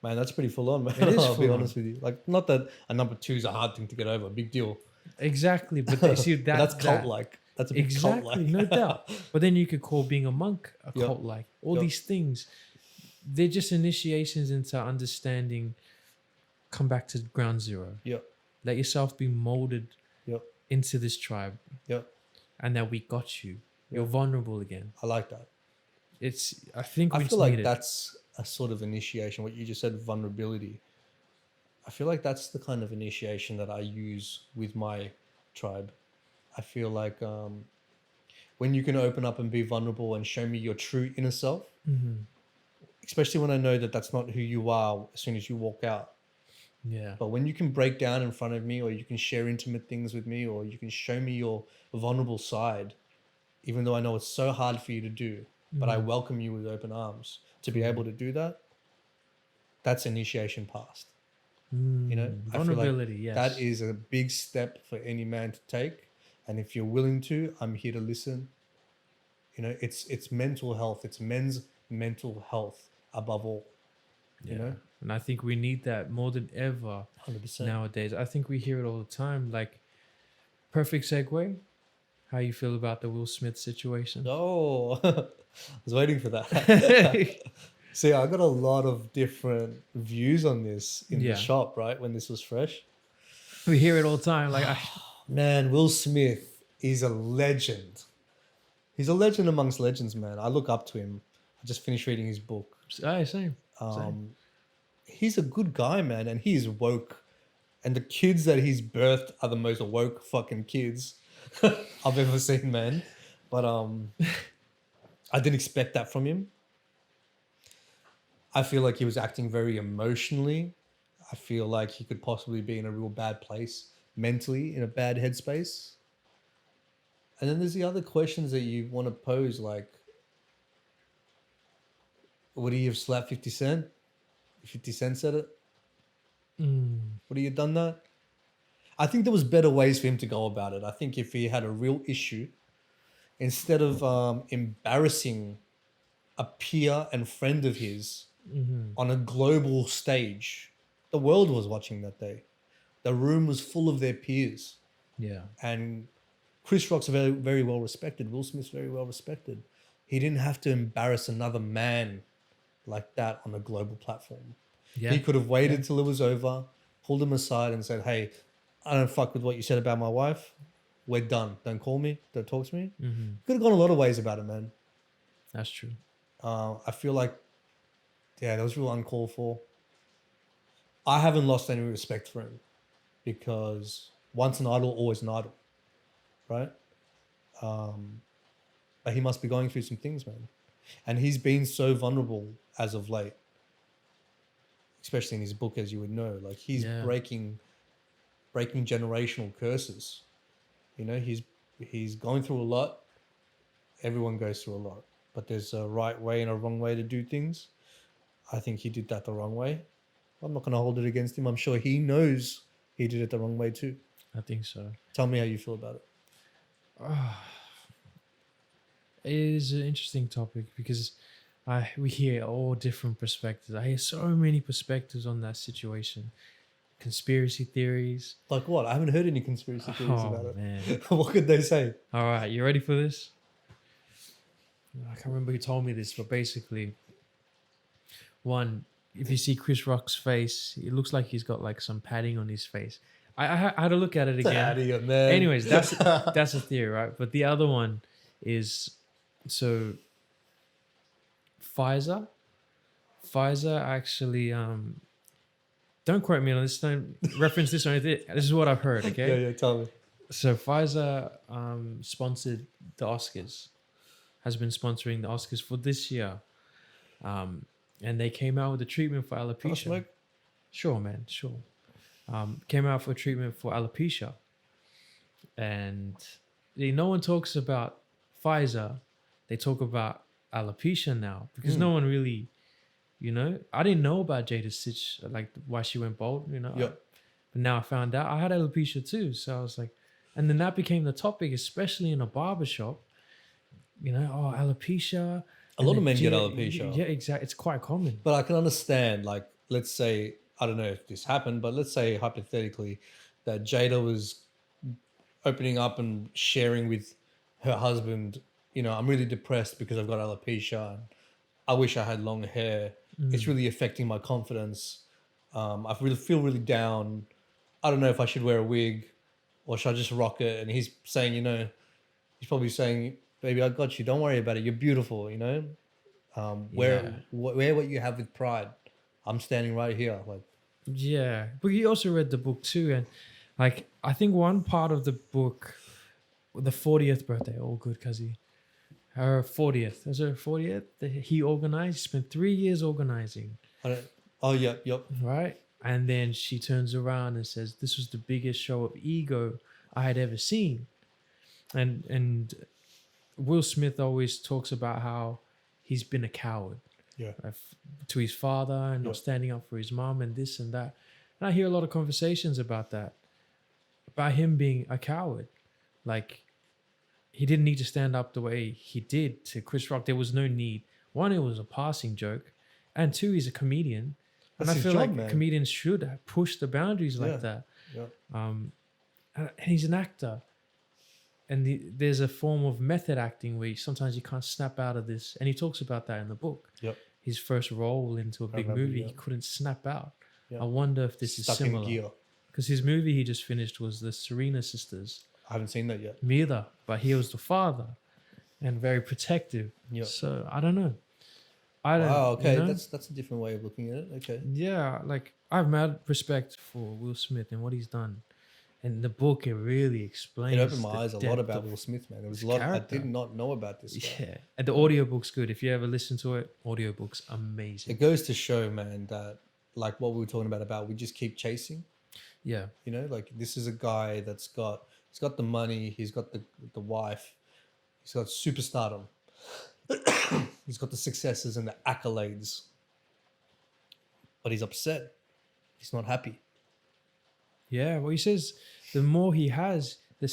Man, that's pretty full on, man. It is I'll be full on. honest with you. Like, not that a number 2 is a hard thing to get over. Big deal. Exactly. But they see that. But that's cult-like. That's a big exactly, cult-like. no doubt. But then you could call being a monk a Yep. cult-like. All Yep. these things, they're just initiations into understanding. Come back to ground zero. Yep. Let yourself be molded Yep. into this tribe. Yep. And that we got you. You're vulnerable again. I like that. I think we I just feel like need it. that's a sort of initiation. What you just said, vulnerability. I feel like that's the kind of initiation that I use with my tribe. I feel like when you can open up and be vulnerable and show me your true inner self, especially when I know that that's not who you are as soon as you walk out. Yeah. But when you can break down in front of me, or you can share intimate things with me, or you can show me your vulnerable side, even though I know it's so hard for you to do, but I welcome you with open arms to be able to do that. That's initiation past. You know, vulnerability. I feel like yes. that is a big step for any man to take. And if you're willing to, I'm here to listen. You know, it's mental health. It's men's mental health above all. Yeah. You know, And I think we need that more than ever 100%. nowadays. I think we hear it all the time. Like, perfect segue. How you feel about the Will Smith situation? Oh, I was waiting for that. See, I got a lot of different views on this in the Yeah. shop, right? When this was fresh. We hear it all the time. Like, Man, Will Smith is a legend. He's a legend amongst legends, man. I look up to him. I just finished reading his book. Same. He's a good guy, man, and he is woke. And the kids that he's birthed are the most woke fucking kids I've ever seen, man. But I didn't expect that from him. I feel like he was acting very emotionally. I feel like he could possibly be in a real bad place mentally, in a bad headspace. And then there's the other questions that you want to pose, like, would he have slapped 50 Cent? If 50 Cent said it? Would he have done that? I think there was better ways for him to go about it. I think if he had a real issue, instead of embarrassing a peer and friend of his on a global stage, the world was watching that day. The room was full of their peers. Yeah. And Chris Rock's very, very well respected. Will Smith's very well respected. He didn't have to embarrass another man like that on a global platform. Yeah. He could have waited till it was over, pulled him aside and said, hey, I don't fuck with what you said about my wife. We're done. Don't call me. Don't talk to me. Could have gone a lot of ways about it, man. That's true. I feel like, that was real uncalled for. I haven't lost any respect for him because once an idol, always an idol, right? But he must be going through some things, man. And he's been so vulnerable as of late, especially in his book, as you would know. Like, he's breaking generational curses. You know, he's going through a lot. Everyone goes through a lot. But there's a right way and a wrong way to do things. I think he did that the wrong way. I'm not going to hold it against him. I'm sure he knows he did it the wrong way too. I think so. Tell me how you feel about it. It is an interesting topic because we hear all different perspectives. I hear so many perspectives on that situation. Conspiracy theories. Like what? I haven't heard any conspiracy theories about it. Man. What could they say? All right, you ready for this? I can't remember who told me this, but basically, one, if you see Chris Rock's face, it looks like he's got like some padding on his face. I had to look at it again. Idiot, man. Anyways, that's a theory, right? But the other one is, so Pfizer actually, don't quote me on this, don't reference this or anything. This is what I've heard, okay? Yeah, tell me. So Pfizer sponsored the Oscars, has been sponsoring the Oscars for this year. And they came out with a treatment for alopecia. Sure, man, sure. Came out for treatment for alopecia. And no one talks about Pfizer. They talk about alopecia now because no one really, I didn't know about Jada Sitch, like why she went bald, Yep. But now I found out I had alopecia too. So I was like, and then that became the topic, especially in a barbershop, alopecia. A lot of men get alopecia. Yeah, exactly. It's quite common. But I can understand, like, let's say, I don't know if this happened, but let's say hypothetically that Jada was opening up and sharing with her husband, I'm really depressed because I've got alopecia and I wish I had long hair. It's really affecting my confidence. I really feel really down. I don't know if I should wear a wig or should I just rock it? And he's saying, he's probably saying, baby, I got you. Don't worry about it. You're beautiful, wear what you have with pride. I'm standing right here. Like, yeah. But you also read the book too. And like, I think one part of the book, the 40th birthday, all good, Kashy. Her 40th. Was it her 40th? He organized. He spent 3 years organizing. Yep. Right? And then she turns around and says, this was the biggest show of ego I had ever seen. And Will Smith always talks about how he's been a coward. Yeah. To his father and not standing up for his mom and this and that. And I hear a lot of conversations about that. About him being a coward. Like, he didn't need to stand up the way he did to Chris Rock. There was no need. One, it was a passing joke, and two, he's a comedian, and That's I his feel job, like man. comedians should push the boundaries like Yeah. that. Yeah. And he's an actor, and there's a form of method acting where sometimes you can't snap out of this, and he talks about that in the book. Yep. His first role into a big remember, movie, yeah. he couldn't snap out. Yeah. I wonder if this Stuck is similar. in gear. Because his movie he just finished was the Serena Sisters. I haven't seen that yet. Me either, but he was the father and very protective. Yep. So I don't know. I don't. Wow. Okay, you know? that's a different way of looking at it. Okay. Yeah, like I have mad respect for Will Smith and what he's done. And the book, it really explains. It opened my the eyes a lot depth about of- Will Smith, man. There was his a lot I character. did not know about this guy. Yeah, and the audiobook's good. If you ever listen to it, audiobook's amazing. It goes to show, man, that like what we were talking about we just keep chasing. Yeah, You know, like this is a guy he's got the money, he's got the wife, he's got superstardom, he's got the successes and the accolades, but he's upset. He's not happy. yeah. Well, he says the more he has, the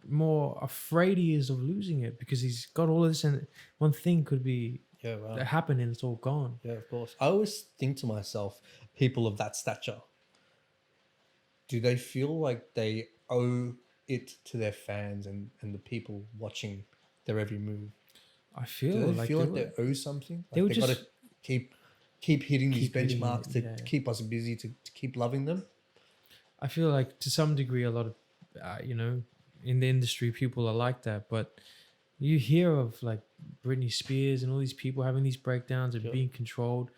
more afraid he is of losing it because he's got all of this, and one thing could be Yeah, wow. that happen and it's all gone. Yeah, of course. I always think to myself, people of that stature, do they feel like they owe it to their fans and the people watching their every move? I feel Do they like feel they like would- they owe something? they Like would they got just- to keep hitting these Keep hitting benchmarks it, to yeah. keep us busy, to keep loving them? I feel like to some degree, a lot of, in the industry, people are like that. But you hear of like Britney Spears and all these people having these breakdowns and Sure. being controlled,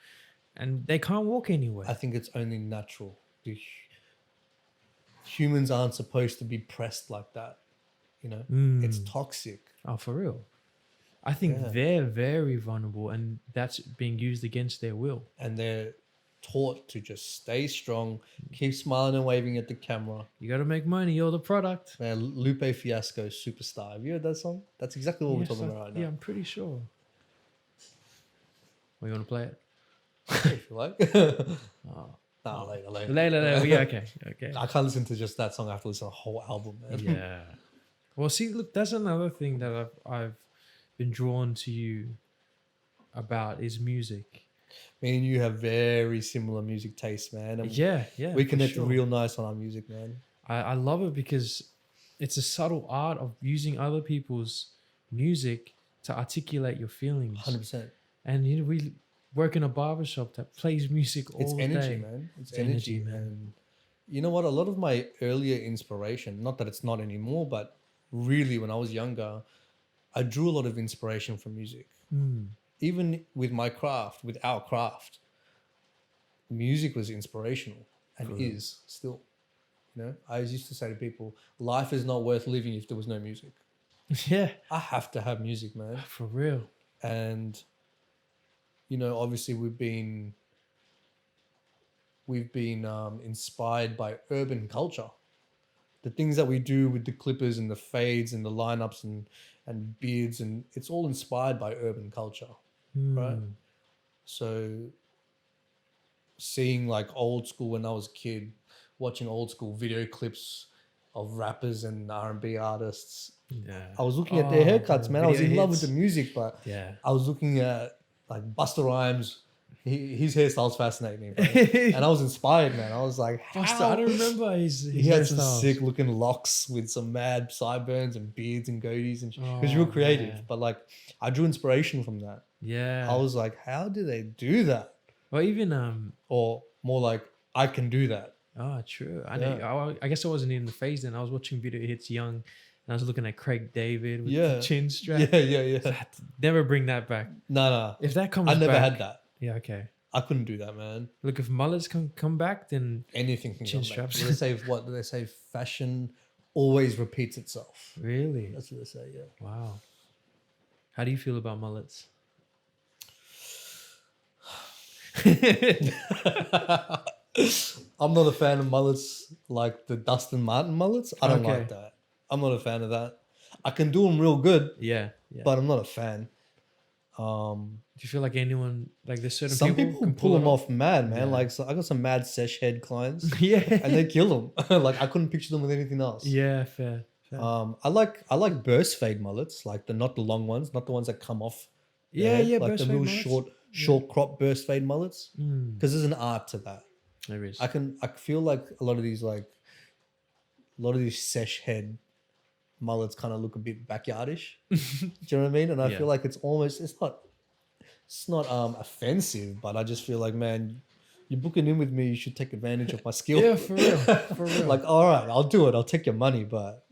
and they can't walk anywhere. I think it's only natural. Humans aren't supposed to be pressed like that. You know, it's toxic. Oh, for real. I think Yeah. they're very vulnerable, and that's being used against their will. And they're taught to just stay strong, keep smiling and waving at the camera. You got to make money. You're the product. Man, Lupe Fiasco, Superstar. Have you heard that song? That's exactly what Yes, we're talking about right now. Yeah, I'm pretty sure. Well, you want to play it? If you like. Oh. Nah, later. Later. Yeah, okay. I can't listen to just that song. I have to listen to the whole album, man. Yeah. Well, see, look, that's another thing that I've been drawn to you about is music. Me and you have very similar music tastes, man. And Yeah. we for connect sure. real nice on our music, man. I love it because it's a subtle art of using other people's music to articulate your feelings. 100%. And we work in a barbershop that plays music all It's energy, day. man. It's energy, energy, man. And you know what? A lot of my earlier inspiration, not that it's not anymore, but really when I was younger, I drew a lot of inspiration from music. Even with my craft, with our craft, music was inspirational and is still. You know, I used to say to people, life is not worth living if there was no music. Yeah, I have to have music, man. for real. And you know, obviously we've been inspired by urban culture. The things that we do with the clippers and the fades and the lineups and beards, and it's all inspired by urban culture, right? So seeing like old school when I was a kid, watching old school video clips of rappers and R&B artists, Yeah. I was looking at their haircuts, the man. I was in video love with hits. the music, but Yeah. I was looking at like Busta Rhymes. His hairstyles fascinate me, bro. And I was inspired, man. I was like, Busta, how? I don't remember his He had some hairstyles. sick looking locks with some mad sideburns and beards and goatees, and it was real Oh, creative. man. But like, I drew inspiration from that. Yeah. I was like, how do they do that? Well, even Or more like, I can do that. oh, true. Yeah. I guess I wasn't in the phase then. I was watching Video Hits Young, and I was looking at Craig David with Yeah. the chin strap. Yeah. Never bring that back. No. If that comes I never back, had that. Yeah, okay. I couldn't do that, man. Look, if mullets can come back, then Anything can Chin come back. straps. They say what do they say? Fashion always repeats itself. really, That's what they say. Yeah. wow. How do you feel about mullets? I'm not a fan of mullets like the Dustin Martin mullets. I don't Okay. like that. I'm not a fan of that. I can do them real good, Yeah. but I'm not a fan. Do you feel like anyone like there's certain Some people people can pull them off mad, man. Yeah. Like so I got some mad sesh head clients, Yeah. and they kill them. Like I couldn't picture them with anything else. Yeah, fair. Fair. I like burst fade mullets, like not the long ones, not the ones that come off. the Yeah, head, yeah, like burst the fade real mullets. short crop burst fade mullets, Mm, because there's an art to that. there is. I feel like a lot of these sesh head mullets kind of look a bit backyardish. Do you know what I mean? And I Yeah. feel like it's not offensive, but I just feel like, man, you're booking in with me, you should take advantage of my skill. Yeah, for real. For real. Like, all right, I'll do it. I'll take your money, but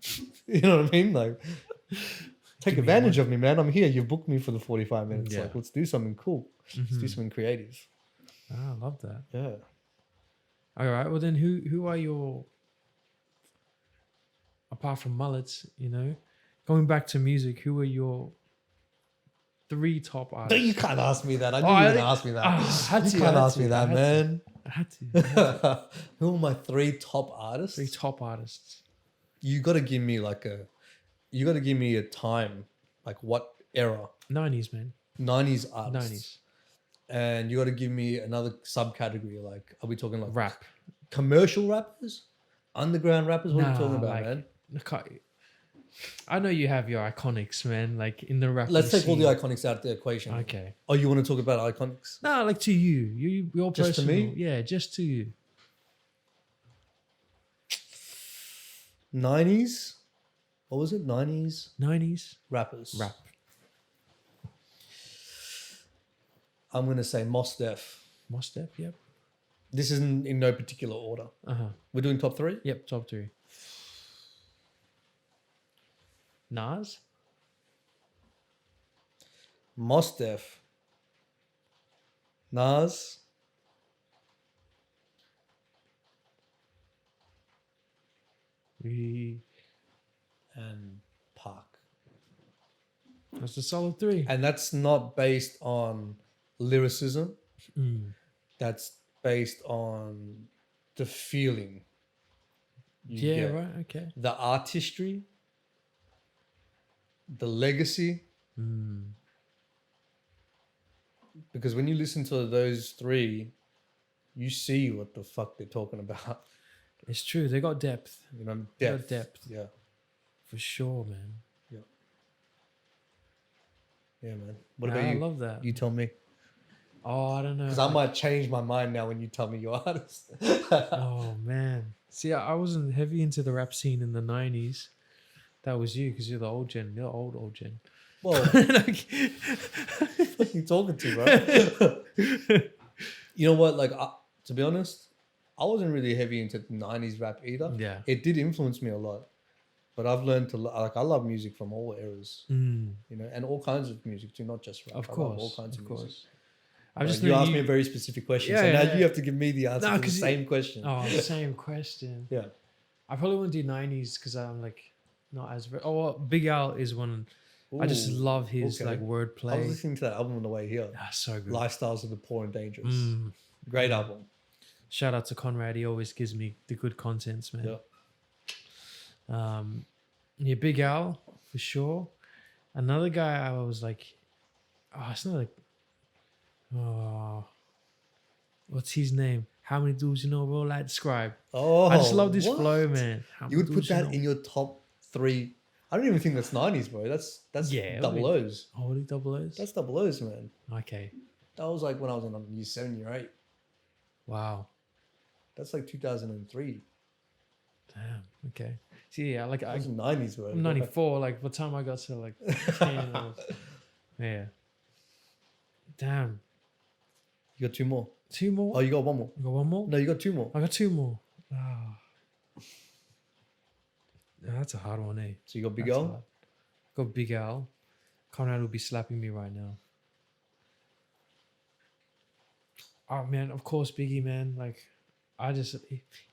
you know what I mean? Like, take Give me advantage of me, man. I'm here. You booked me for the 45 minutes. Yeah. Like, let's do something cool. Let's do Mhm. something creative. Ah, I love that. Yeah. All right. Well, then who are your, apart from mullets, going back to music, who are your 3 top artists? You can't ask me that. I knew Oh, you I were going to think- ask me that. I had You to, I can't had ask to, me I that, had man. I had to. Who are my 3 top artists? 3 top artists. You got to give me a time, like what era? 90s, man. 90s artists. 90s. And you got to give me another subcategory. Like, are we talking like Rap. commercial rappers, underground rappers? What are you talking about, like, man? I know you have your iconics, man. Like in the rap. Let's take all the scene. iconics out of the equation. Okay. Oh, you want to talk about iconics? No, like to you. Your Just to personal. me? Yeah, just to you. 90s? What was it? 90s 90s rappers. rap. I'm going to say Mos Def. Mos Def, yep. This is in no particular order. Uh-huh. We're doing top 3? Yep, top 3. Nas? Mos Def. Nas. And Park. That's a solid 3. And that's not based on lyricism. Mm. That's based on the feeling. you Yeah, get. right, okay. The artistry, the legacy. Mm. Because when you listen to those 3, you see what the fuck they're talking about. It's true. They got depth. You know, They depth. got depth. Yeah. For sure, man. Yeah, man. What Nah, about you? I love that. You tell me. Oh, I don't know. Because I might change my mind now when you tell me your artist. Oh, man. See, I wasn't heavy into the rap scene in the 90s. That was you because you're the old gen. You're old gen. Well, Like- what are you talking to, bro? You know what? Like, to be honest, I wasn't really heavy into the 90s rap either. Yeah. It did influence me a lot. But I've learned to, like, I love music from all eras, Mm, you know, and all kinds of music too, not just rap. of I love course. all kinds of, music. course. I just you know asked me a very specific question. Yeah, so now yeah. you have to give me the answer No, to the 'cause same question. Oh, same question. Yeah. I probably wouldn't do 90s because I'm like not as. Oh, well, Big Al is one. I just Ooh, love his okay. like I was wordplay. listening to that album on the way here. Ah, so good. Lifestyles of the Poor and Dangerous. Mm. Great album. Shout out to Conrad. He always gives me the good contents, man. Yeah. Yeah, Big Al for sure. Another guy I was like, oh, it's not like, oh, what's his name? How many dudes you know roll like Scribe? Oh, I just love this what? flow, man. How You many would put dudes that know? in your top 3. I don't even think that's 90s, bro. That's Yeah, double O's. Oh, what are double O's? That's double O's, man. Okay. That was like when I was in year 7, year 8. Wow. That's like 2003. Damn. Okay. See, yeah, like That was 90s, bro. I'm 94. Like, by the time I got to like 10, I was, yeah. Damn. You got 2 more. 2 more? Oh, you got 1 more. I got one more? No, you got 2 more. I got 2 more. Ah. Yeah, that's a hard one, eh? So you got Big That's Al. hard. Got Big Al. Conrad will be slapping me right now. Oh man, of course Biggie, man. Like, I just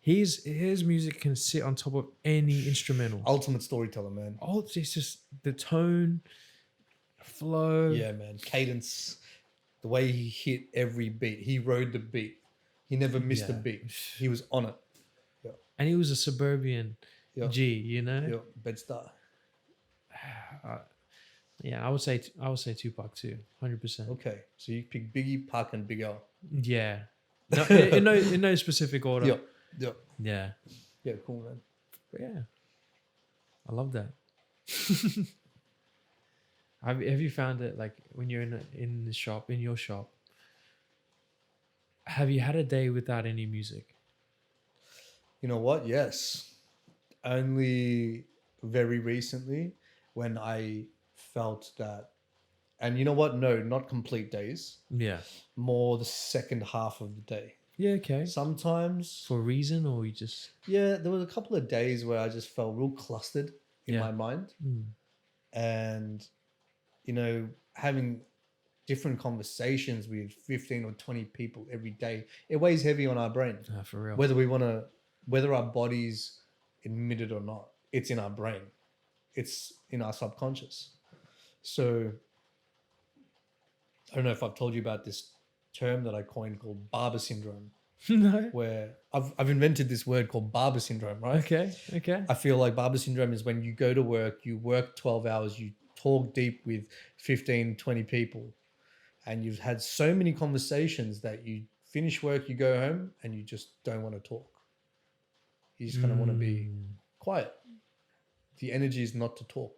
his music can sit on top of any instrumental. Ultimate storyteller, man. Oh, it's just the tone, flow. Yeah, man. Cadence. The way he hit every beat. He rode the beat. He never missed a Yeah. beat. He was on it. And he was a suburban Yeah. G, you know. Yeah. Bed-Stuy. Yeah, I would say Tupac too, 100%. Okay. So you pick Biggie, Pac, and Big Al. Yeah, no, in no specific order. Yeah. Yeah. Yeah, Yeah, cool, man. but yeah. I love that. Have you found it like when you're in the shop, in your shop? Have you had a day without any music? You know what? Yes. Only very recently when I felt that, and you know what? No, not complete days, Yeah. more the second half of the day. Yeah. Okay. Sometimes, For a reason, or you just yeah, there was a couple of days where I just felt real clustered in Yeah. my mind. Mm. And, you know, having different conversations with 15 or 20 people every day, it weighs heavy on our brain. For real. Whether our bodies admit it or not, it's in our brain. It's in our subconscious. So I don't know if I've told you about this term that I coined called barber syndrome, No. where I've invented this word called barber syndrome, right? Okay. Okay. I feel like barber syndrome is when you go to work, you work 12 hours, you talk deep with 15, 20 people, and you've had so many conversations that you finish work, you go home, and you just don't want to talk. You just kind of want to be quiet. The energy is not to talk.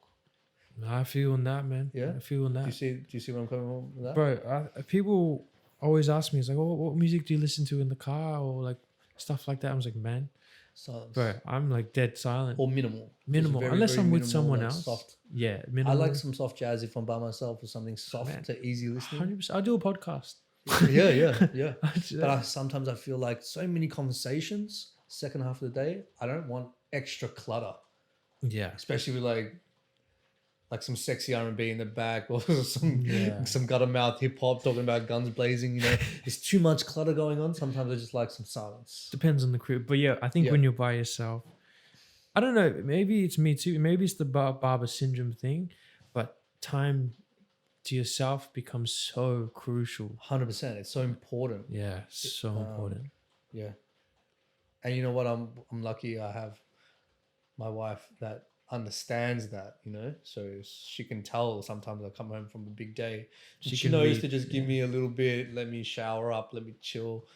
I feel on that, man. Yeah? I feel on that. Do you see where I'm coming from with that? Bro, people always ask me, it's like, oh, what music do you listen to in the car, or like stuff like that? I was like, man, Silence. bro, I'm like dead silent. Or minimal. Minimal, Just very, unless very I'm with minimal, someone like else. soft. Yeah, I minimal. like some soft jazz if I'm by myself, or something soft Man. to easy listening. 100%. I do a podcast. yeah. I- But sometimes I feel like so many conversations, second half of the day, I don't want extra clutter, yeah, especially with like some sexy R&B in the back, or some gutter mouth hip hop talking about guns blazing. You know, there's too much clutter going on. Sometimes I just like some silence. depends on the crew. But yeah, I think when you're by yourself, I don't know, maybe it's me too. Maybe it's the barber syndrome thing, but time to yourself becomes so crucial. 100%. It's so important. Yeah, so important. Yeah. And you know what? I'm lucky I have my wife that understands that, you know, so she can tell sometimes I come home from a big day. She knows to just give me a little bit, let me shower up, let me chill.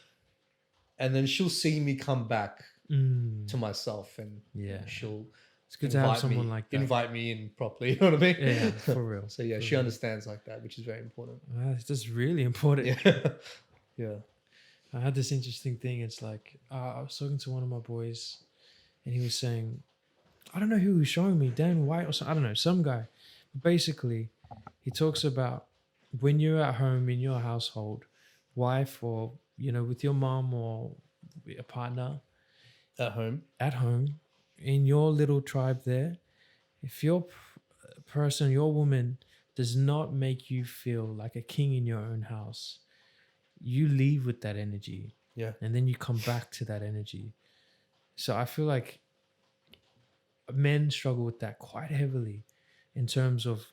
And then she'll see me come back to myself, and she'll it's good to have someone like that. Invite me in properly, you know what I mean? Yeah, for real. So yeah, she understands like that, which is very important. It's just really important. Yeah. I had this interesting thing. It's like I was talking to one of my boys, and he was saying, I don't know who he was showing me, Dan White or something, I don't know, some guy. Basically, he talks about when you're at home in your household, wife, or you know, with your mom or a partner, at home in your little tribe there, if your person, your woman does not make you feel like a king in your own house, you leave with that energy. Yeah. And then you come back to that energy. So I feel like men struggle with that quite heavily in terms of,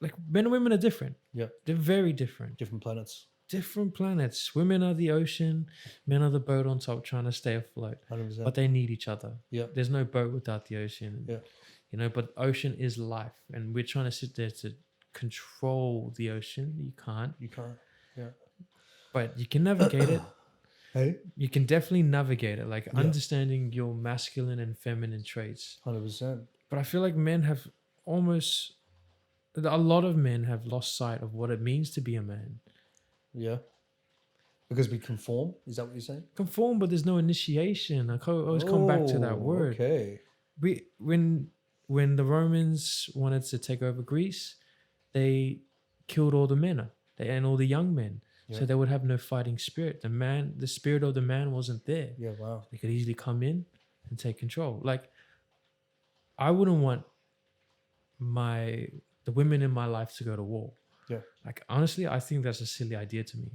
like, men and women are different. Yeah. They're very different. Different planets. Different planets. Women are the ocean, men are the boat on top trying to stay afloat. 100%. But they need each other. Yeah. There's no boat without the ocean. Yeah. You know, but ocean is life. And we're trying to sit there to control the ocean. You can't. Yeah. But you can navigate it. Hey? You can definitely navigate it, like understanding your masculine and feminine traits. 100%. But I feel like a lot of men have lost sight of what it means to be a man. Yeah. Because we conform? Is that what you're saying? Conform, but there's no initiation. I always come back to that word. Okay. When the Romans wanted to take over Greece, they killed all the men and all the young men. Yeah. So they would have no fighting spirit. The spirit of the man wasn't there. Yeah, wow. They could easily come in and take control. Like, I wouldn't want the women in my life to go to war. Yeah. Like, honestly, I think that's a silly idea to me.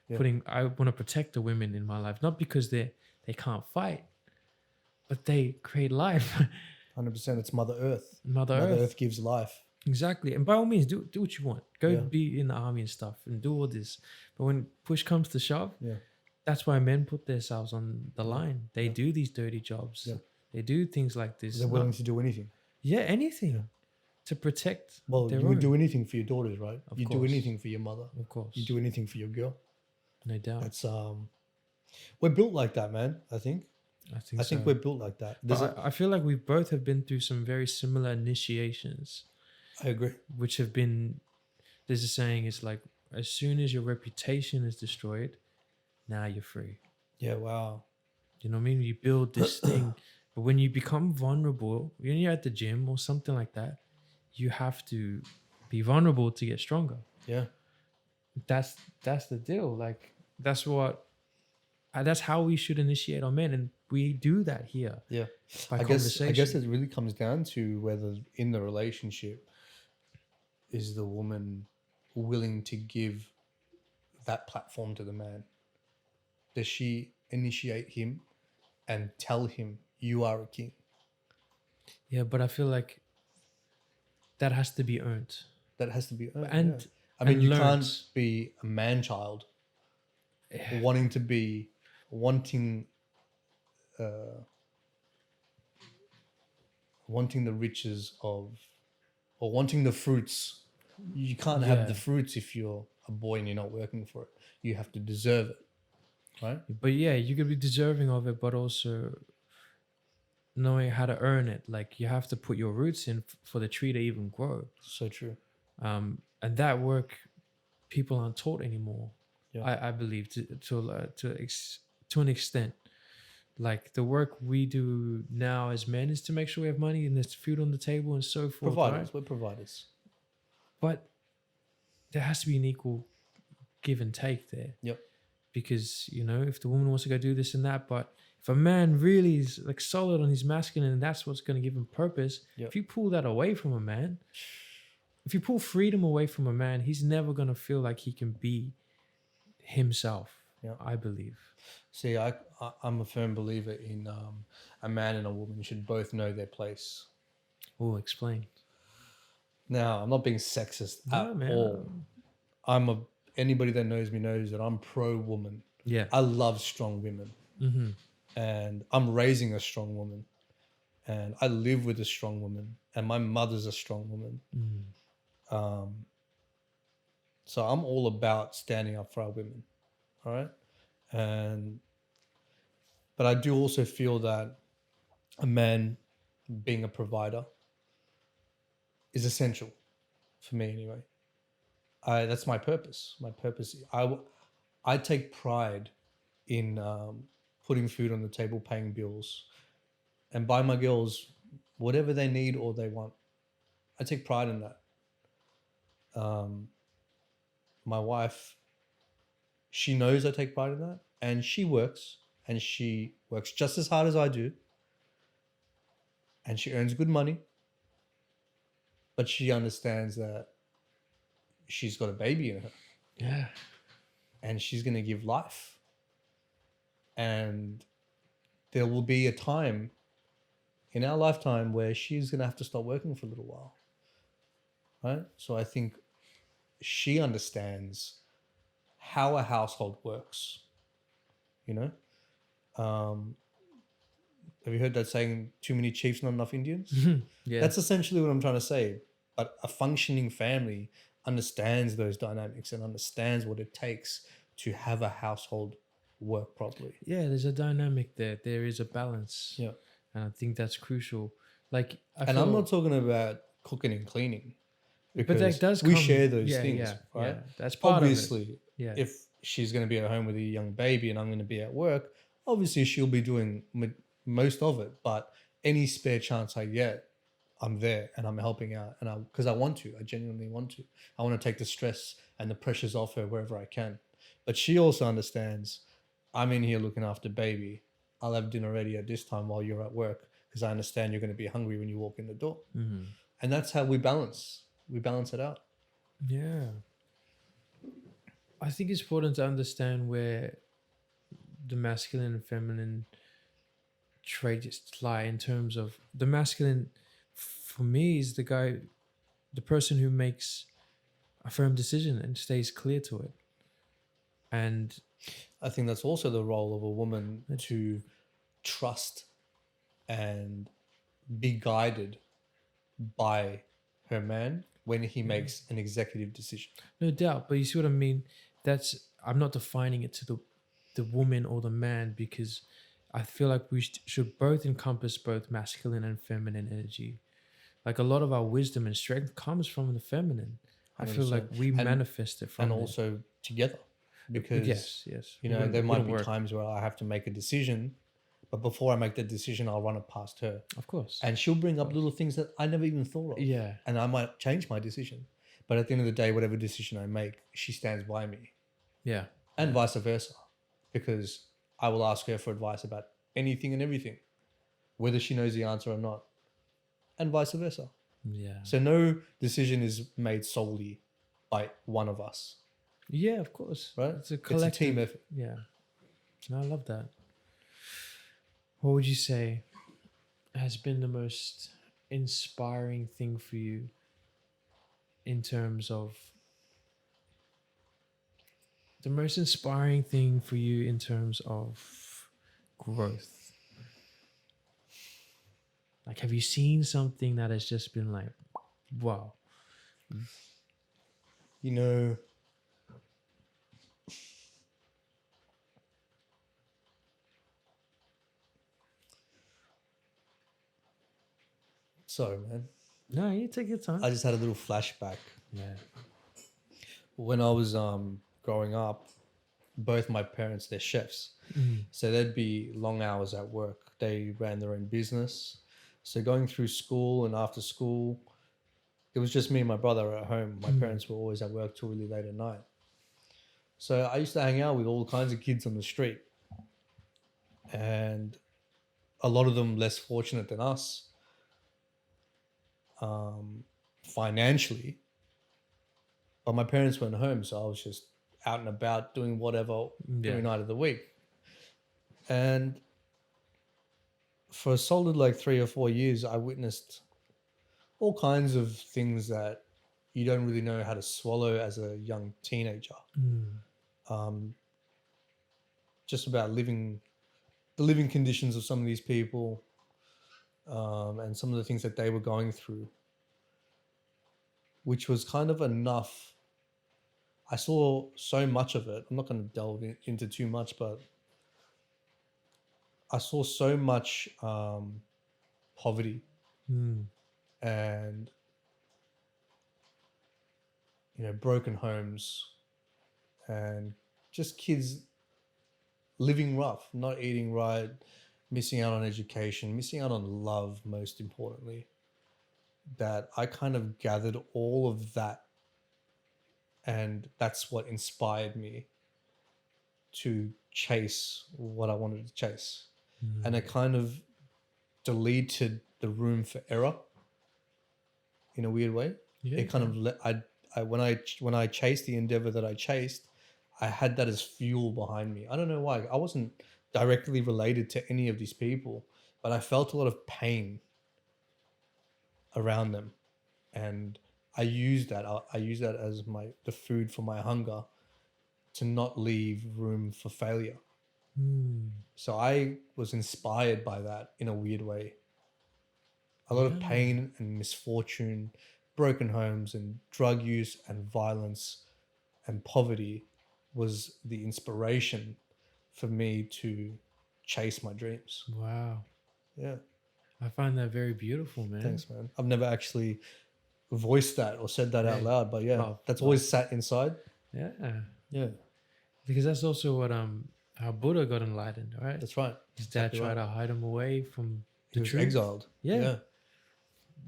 Yeah. I want to protect the women in my life, not because they can't fight, but they create life. 100%. It's Mother Earth. Mother Earth gives life. Exactly. And by all means, do what you want. Go be in the army and stuff and do all this. But when push comes to shove, that's why men put themselves on the line. They do these dirty jobs. Yeah. They do things like this. They're willing to do anything. Yeah, anything to protect. Well, you would do anything for your daughters, right? You do anything for your mother. Of course. You do anything for your girl. No doubt. That's we're built like that, man. I think. I think I think so. we're built like that. There's But I feel like we both have been through some very similar initiations, I agree. which have been. There's a saying: it's like as soon as your reputation is destroyed, now you're free. Yeah, wow. You know what I mean? You build this thing, but when you become vulnerable, when you're at the gym or something like that, you have to be vulnerable to get stronger. Yeah. That's the deal. Like that's what that's how we should initiate our men, and we do that here Yeah. by I conversation. guess it really comes down to whether in the relationship is the woman willing to give that platform to the man. Does she initiate him and tell him you are a king? Yeah, but I feel like that has to be earned. That has to be earned. And yeah. I mean, and you learned. can't be a man child wanting wanting the riches of, or wanting the fruits. You can't have the fruits if you're a boy and you're not working for it. You have to deserve it, right? But yeah, you could be deserving of it, but also knowing how to earn it. Like you have to put your roots in for the tree to even grow. So true. And that work people aren't taught anymore. Yeah. I believe to an extent. Like the work we do now as men is to make sure we have money and there's food on the table and so forth. Providers, right? we're providers. But there has to be an equal give and take there. Yep. Because, you know, if the woman wants to go do this and that, but if a man really is like solid on his masculine and that's what's going to give him purpose, Yep. if you pull that away from a man, if you pull freedom away from a man, he's never going to feel like he can be himself, I believe. See, I'm a firm believer in a man and a woman should both know their place. Oh, explain. Now, I'm not being sexist at all. Anybody that knows me knows that I'm pro woman. Yeah. I love strong women. Mm-hmm. And I'm raising a strong woman. And I live with a strong woman. And my mother's a strong woman. Mm. So I'm all about standing up for our women. All right. But I do also feel that a man being a provider is essential for me anyway. That's my purpose. My purpose. I take pride in putting food on the table, paying bills, and buy my girls whatever they need or they want. I take pride in that. My wife, she knows I take pride in that, and she works just as hard as I do, and she earns good money, but she understands that she's got a baby in her. Yeah. And she's going to give life. And there will be a time in our lifetime where she's going to have to stop working for a little while. Right? So I think she understands how a household works. You know? Have you heard that saying, too many chiefs, not enough Indians? Yeah. That's essentially what I'm trying to say. But a functioning family understands those dynamics and understands what it takes to have a household work properly. Yeah, there's a dynamic there. There is a balance. Yeah. And I think that's crucial. Like, I'm not talking about cooking and cleaning, because but that does we come, share those things, right? Yeah, that's part obviously, of it. Yeah. If she's going to be at home with a young baby and I'm going to be at work, obviously she'll be doing most of it. But any spare chance I get, I'm there and I'm helping out, and because I genuinely want to. I want to take the stress and the pressures off her wherever I can. But she also understands I'm in here looking after baby. I'll have dinner ready at this time while you're at work, because I understand you're going to be hungry when you walk in the door. Mm-hmm. And that's how we balance it out. Yeah. I think it's important to understand where the masculine and feminine traits lie, in terms of the masculine, for me, is the person who makes a firm decision and stays clear to it. And I think that's also the role of a woman, to trust and be guided by her man when he makes an executive decision. no doubt, but you see what I mean? I'm not defining it to the woman or the man, because I feel like we should both encompass both masculine and feminine energy. Like a lot of our wisdom and strength comes from the feminine. I feel like 100%. we And- manifest it from and it. also together, because yes. you It know, wouldn't- there might wouldn't be work. times where I have to make a decision, but before I make that decision, I'll run it past her, Of course. and she'll bring up little things that I never even thought of. Yeah. And I might change my decision, but at the end of the day, whatever decision I make, she stands by me, Yeah. and vice versa, because I will ask her for advice about anything and everything, whether she knows the answer or not, and vice versa. Yeah. So no decision is made solely by one of us, Yeah, of course. right? It's a It's a collective. team effort. Yeah. No, I love that. What would you say has been the most inspiring thing for you in terms of growth? Like, have you seen something that has just been like, wow? You know, sorry, man. No, you take your time. I just had a little flashback. Yeah. When I was growing up, both my parents, they're chefs. So there'd be long hours at work. They ran their own business. So going through school and after school, it was just me and my brother at home. My parents were always at work till really late at night. So I used to hang out with all kinds of kids on the street. And a lot of them less fortunate than us financially. But my parents weren't home, so I was just out and about doing whatever every night of the week. And for a solid like 3 or 4 years, I witnessed all kinds of things that you don't really know how to swallow as a young teenager. Just about the living conditions of some of these people, and some of the things that they were going through, which was kind of enough. I saw so much of it. I'm not going to delve into too much, but I saw so much poverty and, you know, broken homes and just kids living rough, not eating right, missing out on education, missing out on love, most importantly. That I kind of gathered all of that, and that's what inspired me to chase what I wanted to chase. And it kind of deleted the room for error in a weird way. Yeah. It kind of when I chased the endeavor that I chased, I had that as fuel behind me. I don't know why. I wasn't directly related to any of these people, but I felt a lot of pain around them, and I used that. I used that as the food for my hunger, to not leave room for failure. So I was inspired by that in a weird way. A lot of pain and misfortune, broken homes and drug use and violence and poverty was the inspiration for me to chase my dreams. Wow. Yeah. I find that very beautiful, man. Thanks, man. I've never actually voiced that or said that out loud, but yeah, that's always sat inside. Yeah. Yeah, Because that's also what how Buddha got enlightened, right? that's right. His dad Exactly tried right. to hide him away from He the was truth. exiled. Yeah.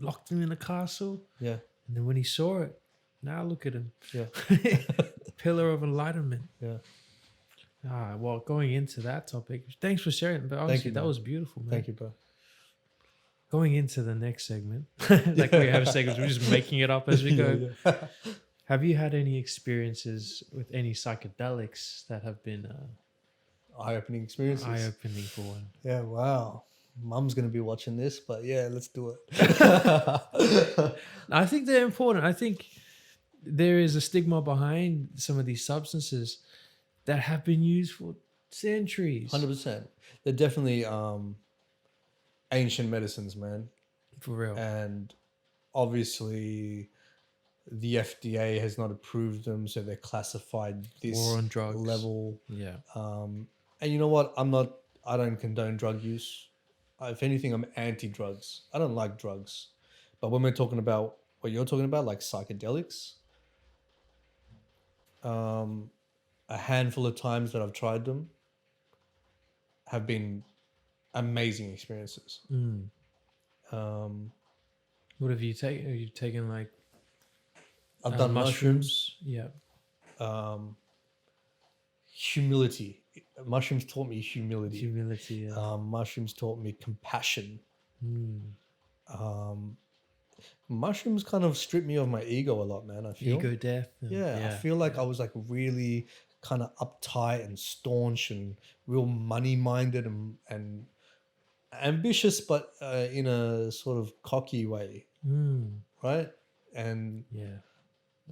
Locked him in a castle. Yeah. And then when he saw it, now look at him. Yeah. Pillar of enlightenment. Yeah. Well, going into that topic, thanks for sharing. But honestly, you, that man. was beautiful, man. Thank you, bro. Going into the next segment, like we have segments, we're just making it up as we go. Yeah. Have you had any experiences with any psychedelics that have been Eye-opening experiences. eye-opening for one? Yeah, wow. Mum's going to be watching this, but yeah, let's do it. I think they're important. I think there is a stigma behind some of these substances that have been used for centuries. 100%. They're definitely ancient medicines, man. For real. And obviously the FDA has not approved them, so they're classified this War on drugs. level. Yeah. And you know what? I'm not I don't condone drug use. If anything, I'm anti-drugs. I don't like drugs. But when we're talking about what you're talking about, like psychedelics, a handful of times that I've tried them have been amazing experiences. What have you taken? Have you taken like I've done mushrooms. Yeah. Humility. Mushrooms taught me humility. Humility. Yeah. Mushrooms taught me compassion. Mushrooms kind of stripped me of my ego a lot, man. I feel Ego death. I feel like I was like really kind of uptight and staunch and real money minded and ambitious, but in a sort of cocky way, right? And yeah,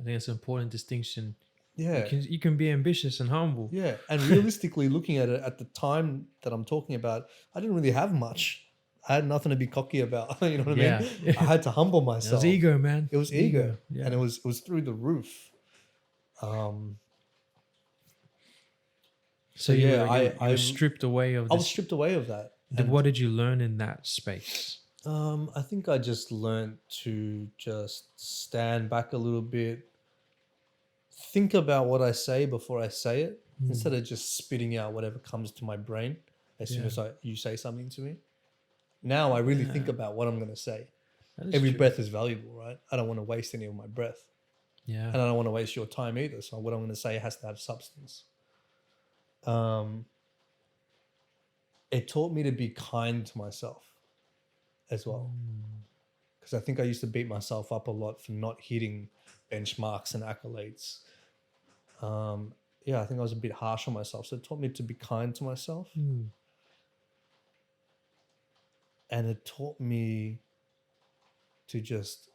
I think it's an important distinction. Yeah, you can be ambitious and humble. Yeah, and realistically looking at it at the time that I'm talking about, I didn't really have much. I had nothing to be cocky about. You know what I mean? I had to humble myself. It was ego, man. It was ego. Yeah. And it was through the roof. So yeah, I was stripped away of. I was stripped away of that. What did you learn in that space? I think I just learned to just stand back a little bit, think about what I say before I say it, instead of just spitting out whatever comes to my brain as soon as you say something to me. Now I really think about what I'm going to say. Every breath is valuable, right? I don't want to waste any of my breath. Yeah. And I don't want to waste your time either. So what I'm going to say has to have substance. It taught me to be kind to myself as well. Because I think I used to beat myself up a lot for not hitting benchmarks and accolades. I think I was a bit harsh on myself. So it taught me to be kind to myself. And it taught me to just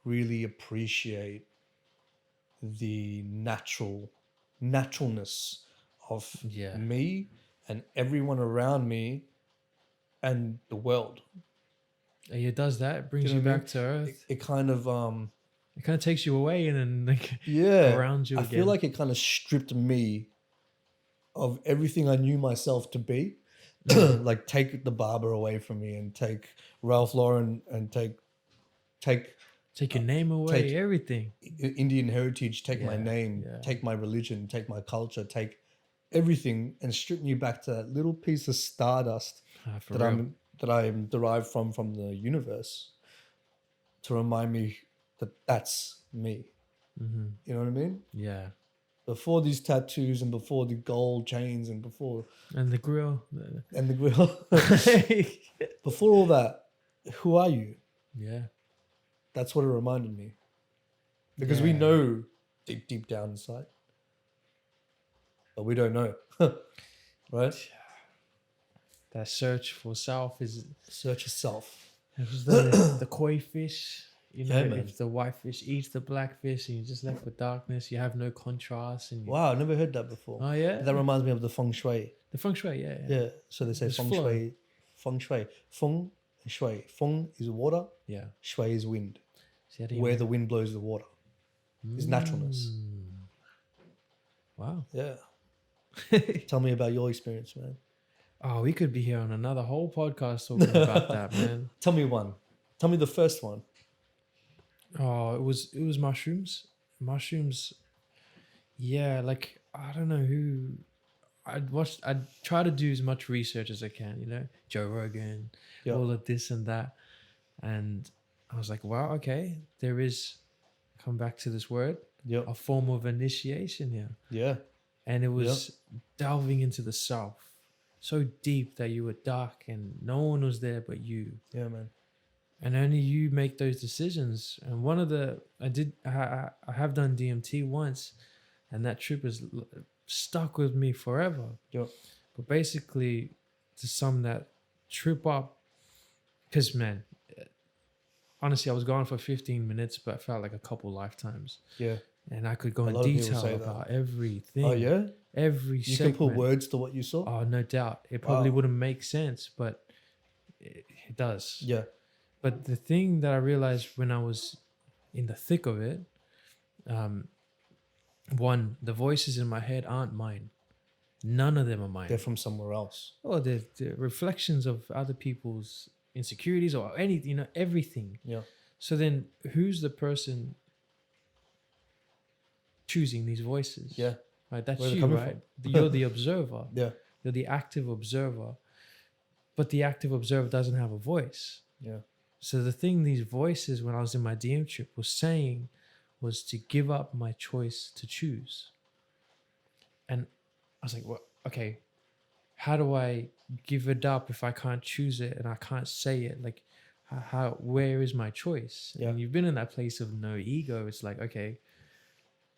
really appreciate the naturalness of me and everyone around me and the world. It does that. It brings you back to earth. It kind of takes you away and then like around you again. I feel like it kind of stripped me of everything I knew myself to be. Like take the barber away from me and take Ralph Lauren and take your name away, take everything. Indian heritage, take my name, take my religion, take my culture, take everything and strip me back to that little piece of stardust that I am derived from the universe to remind me that that's me. You know what I mean? Yeah. Before these tattoos and before the gold chains and before... And the grill. Before all that, who are you? Yeah. That's what it reminded me. Because we know deep down inside. But we don't know. Right? That search for self is... Search of self. It was the koi fish. You know, man. if the white fish eats the black fish and you're just left with darkness, you have no contrast. And wow, I've never heard that before. Oh, yeah? That reminds me of the feng shui. The feng shui, yeah. Yeah, so they say feng shui. Feng shui. Feng and shui. Feng is water. Yeah. Shui is wind. Where the wind blows the water. Is naturalness. Wow. Yeah. Tell me about your experience, man. Oh, we could be here on another whole podcast talking about that, man. Tell me one. Tell me the first one. Oh, it was mushrooms. Mushrooms. Yeah, like I don't know who. I'd try to do as much research as I can. You know, Joe Rogan, all of this and that, and I was like, wow, okay, there is. Come back to this word. Yep. A form of initiation here. Yeah. And it was delving into the self, so deep that you were dark and no one was there but you. Yeah, man. And only you make those decisions. And I have done DMT once, and that trip has stuck with me forever. Yep. But basically, to sum that trip up, because man, honestly, I was gone for 15 minutes, but it felt like a couple lifetimes. Yeah. And I could go in detail about everything. Oh, yeah? Every segment. You can put words to what you saw? Oh, no doubt. It probably wouldn't make sense, but it does. Yeah. But the thing that I realized when I was in the thick of it, one, the voices in my head aren't mine. None of them are mine. They're from somewhere else. Or they're reflections of other people's insecurities or anything, everything. Yeah. So then who's the person choosing these voices? Yeah. Right, that's Where's it you, coming right? from? You're the observer. Yeah. You're the active observer. But the active observer doesn't have a voice. Yeah. So the thing these voices, when I was in my DM trip, was saying was to give up my choice to choose. And I was like, well, okay, how do I give it up if I can't choose it and I can't say it? Like, where is my choice? Yeah. And you've been in that place of no ego. It's like, okay,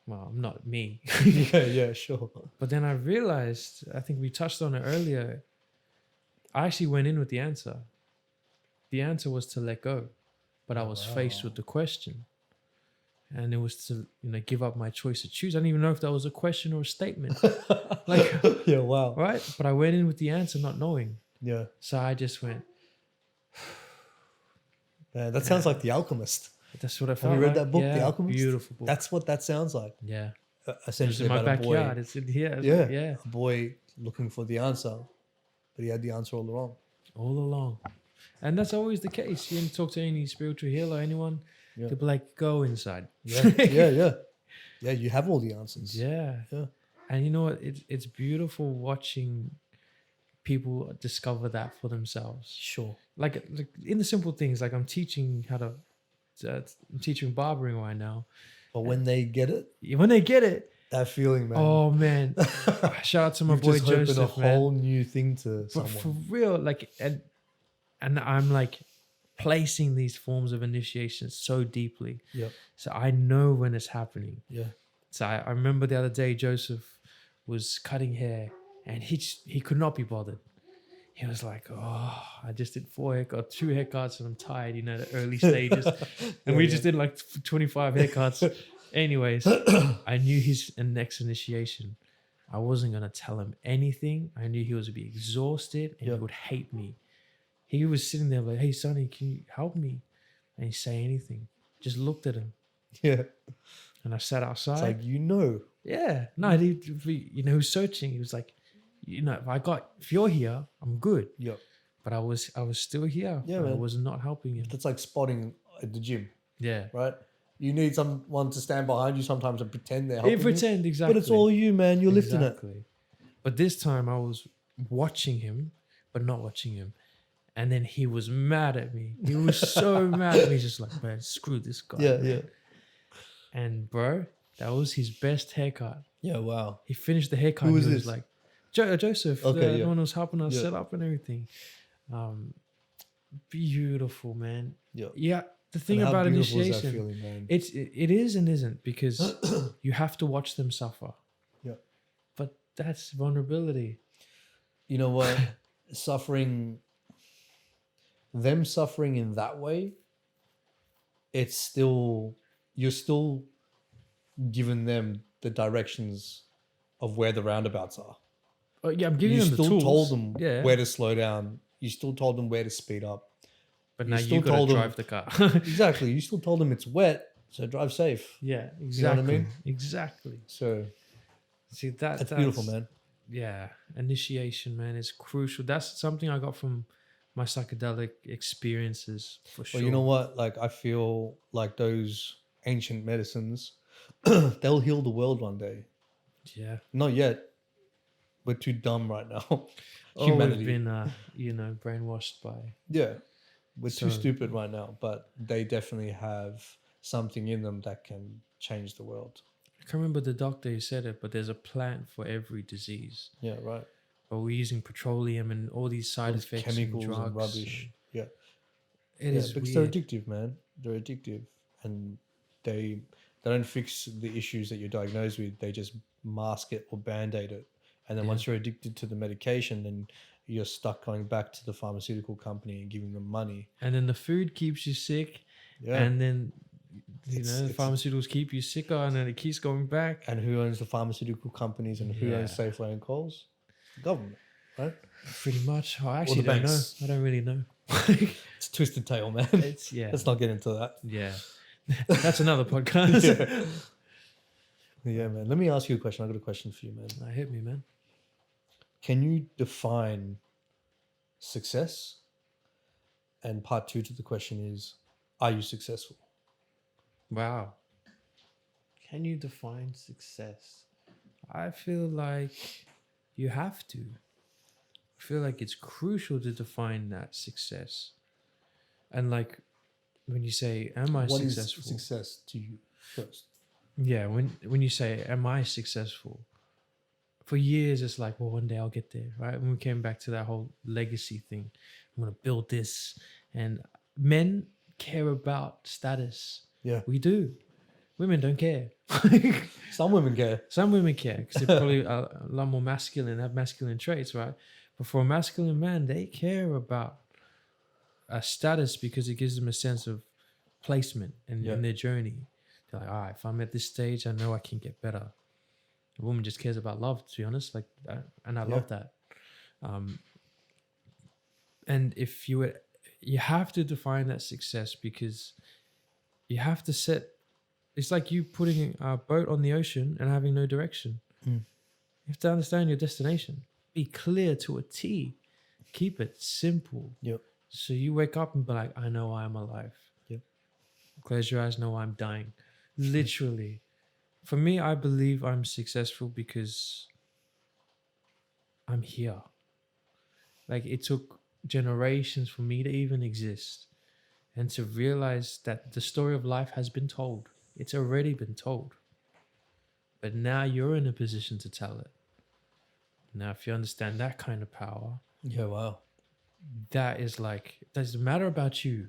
well, I'm not me. Yeah, sure. But then I realized, I think we touched on it earlier, I actually went in with the answer. The answer was to let go. But I was faced with the question. And it was to, give up my choice to choose. I don't even know if that was a question or a statement. Yeah, wow. Right? But I went in with the answer not knowing. Yeah. So I just went. Man, that sounds like The Alchemist. That's what I felt. Have you read like. that book, Yeah, The Alchemist? Beautiful book. That's what that sounds like. Yeah. Essentially It's in my about backyard. a boy. It's in here. Yeah. Yeah. A boy looking for the answer, but he had the answer all wrong. All along. And that's always the case. You talk to any spiritual healer, anyone, Yeah. they'll be like, go inside. Yeah, yeah. Yeah, you have all the answers. Yeah. Yeah. And you know what? It's beautiful watching people discover that for themselves. Sure. Like in the simple things, like I'm teaching I'm teaching barbering right now. But when they get it, When they get it, that feeling, man. oh man, shout out to my You've boy just opened Joseph, a man. whole new thing to But someone. for real, like, and I'm like placing these forms of initiation so deeply. Yep. So I know when it's happening. Yeah. So I remember the other day, Joseph was cutting hair and he could not be bothered. He was like, oh, I just did 2 haircuts and I'm tired, the early stages. And we just did like 25 haircuts. Anyways, I knew his next initiation. I wasn't going to tell him anything. I knew he was going to be exhausted and he would hate me. He was sitting there like, hey, Sonny, can you help me? And he say anything. Just looked at him. Yeah. And I sat outside. It's like, Yeah. No, he was searching. He was like, if you're here, I'm good. Yep. But I was still here. Yeah, I man. was not helping him. That's like spotting at the gym, Yeah. right? You need someone to stand behind you sometimes and pretend they're helping Pretend, you. exactly. But it's all you, man. You're lifting it. But this time I was watching him, but not watching him. And then he was mad at me. He was so mad at me. He's just like, man, screw this guy. Yeah, man. yeah. And bro, that was his best haircut. Yeah, wow. He finished the haircut. Who and was he was this? like, Joseph, Okay, the one who was helping us Yeah. set up and everything. Beautiful, man. Yeah. Yeah. The thing And how about beautiful is that initiation, feeling, man? it is and isn't, because you have to watch them suffer. Yeah. But that's vulnerability. You know what? Them suffering in that way, you're still giving them the directions of where the roundabouts are. Oh, yeah, I'm giving You them the still tools. told them yeah. where to slow down. You still told them where to speed up. But you now still you got to told them- drive the car. Exactly. You still told them it's wet, so drive safe. Yeah, exactly. You know what I mean? Exactly. So See, that's beautiful, man. Yeah, initiation, man, is crucial. That's something I got from my psychedelic experiences, for sure. Well, you know what? Like, I feel like those ancient medicines, they'll heal the world one day. Yeah. Not yet. We're too dumb right now. We've been, brainwashed by. Yeah. We're too So- stupid right now, but they definitely have something in them that can change the world. I can't remember the doctor who said it, but there's a plant for every disease. Yeah, right. But we're using petroleum and all these side Those effects, chemicals and drugs. and rubbish. Yeah. It is because weird. they're addictive, man. They're addictive, and they don't fix the issues that you're diagnosed with. They just mask it or band-aid it, and then Yeah. once you're addicted to the medication, then you're stuck going back to the pharmaceutical company and giving them money. And then the food keeps you sick, Yeah. and then the It's- pharmaceuticals keep you sicker, and then it keeps going back. And who owns the pharmaceutical companies and who owns Yeah. Safeway and Coles? The government, right? Pretty much. I actually the don't know. banks. I don't really know. It's a twisted tale, man. It's Let's not get into that. yeah. That's another podcast. Yeah. 'Cause- yeah. Yeah, man. Let me ask you a question. I got a question for you, man. Hit me, man. Hit me, man. Nah, hit me, man. Can you define success? And part 2 to the question is, are you successful? Wow. Can you define success? I feel like you have to. I feel like it's crucial to define that success. And like when you say, am I What is successful? success to you first? Yeah, when you say, am I successful? For years, it's like, well, one day I'll get there, right? When we came back to that whole legacy thing, I'm going to build this. And men care about status. Yeah. We do. Women don't care. Some women care. Some women care because they're probably a lot more masculine, have masculine traits, right? But for a masculine man, they care about a status because it gives them a sense of placement in their journey. They're like, all right, if I'm at this stage, I know I can get better. A woman just cares about love, to be honest, like that, and I love that. And if you have to define that success because you have to set. It's like you putting a boat on the ocean and having no direction. You have to understand your destination. Be clear to a T. Keep it simple. Yep. So you wake up and be like, I know I'm alive. Yep. Close your eyes, know I'm dying. Literally. For me, I believe I'm successful because I'm here. Like it took generations for me to even exist and to realize that the story of life has been told. It's already been told. But now you're in a position to tell it. Now, if you understand that kind of power, Yeah, wow. that is like, it doesn't matter about you.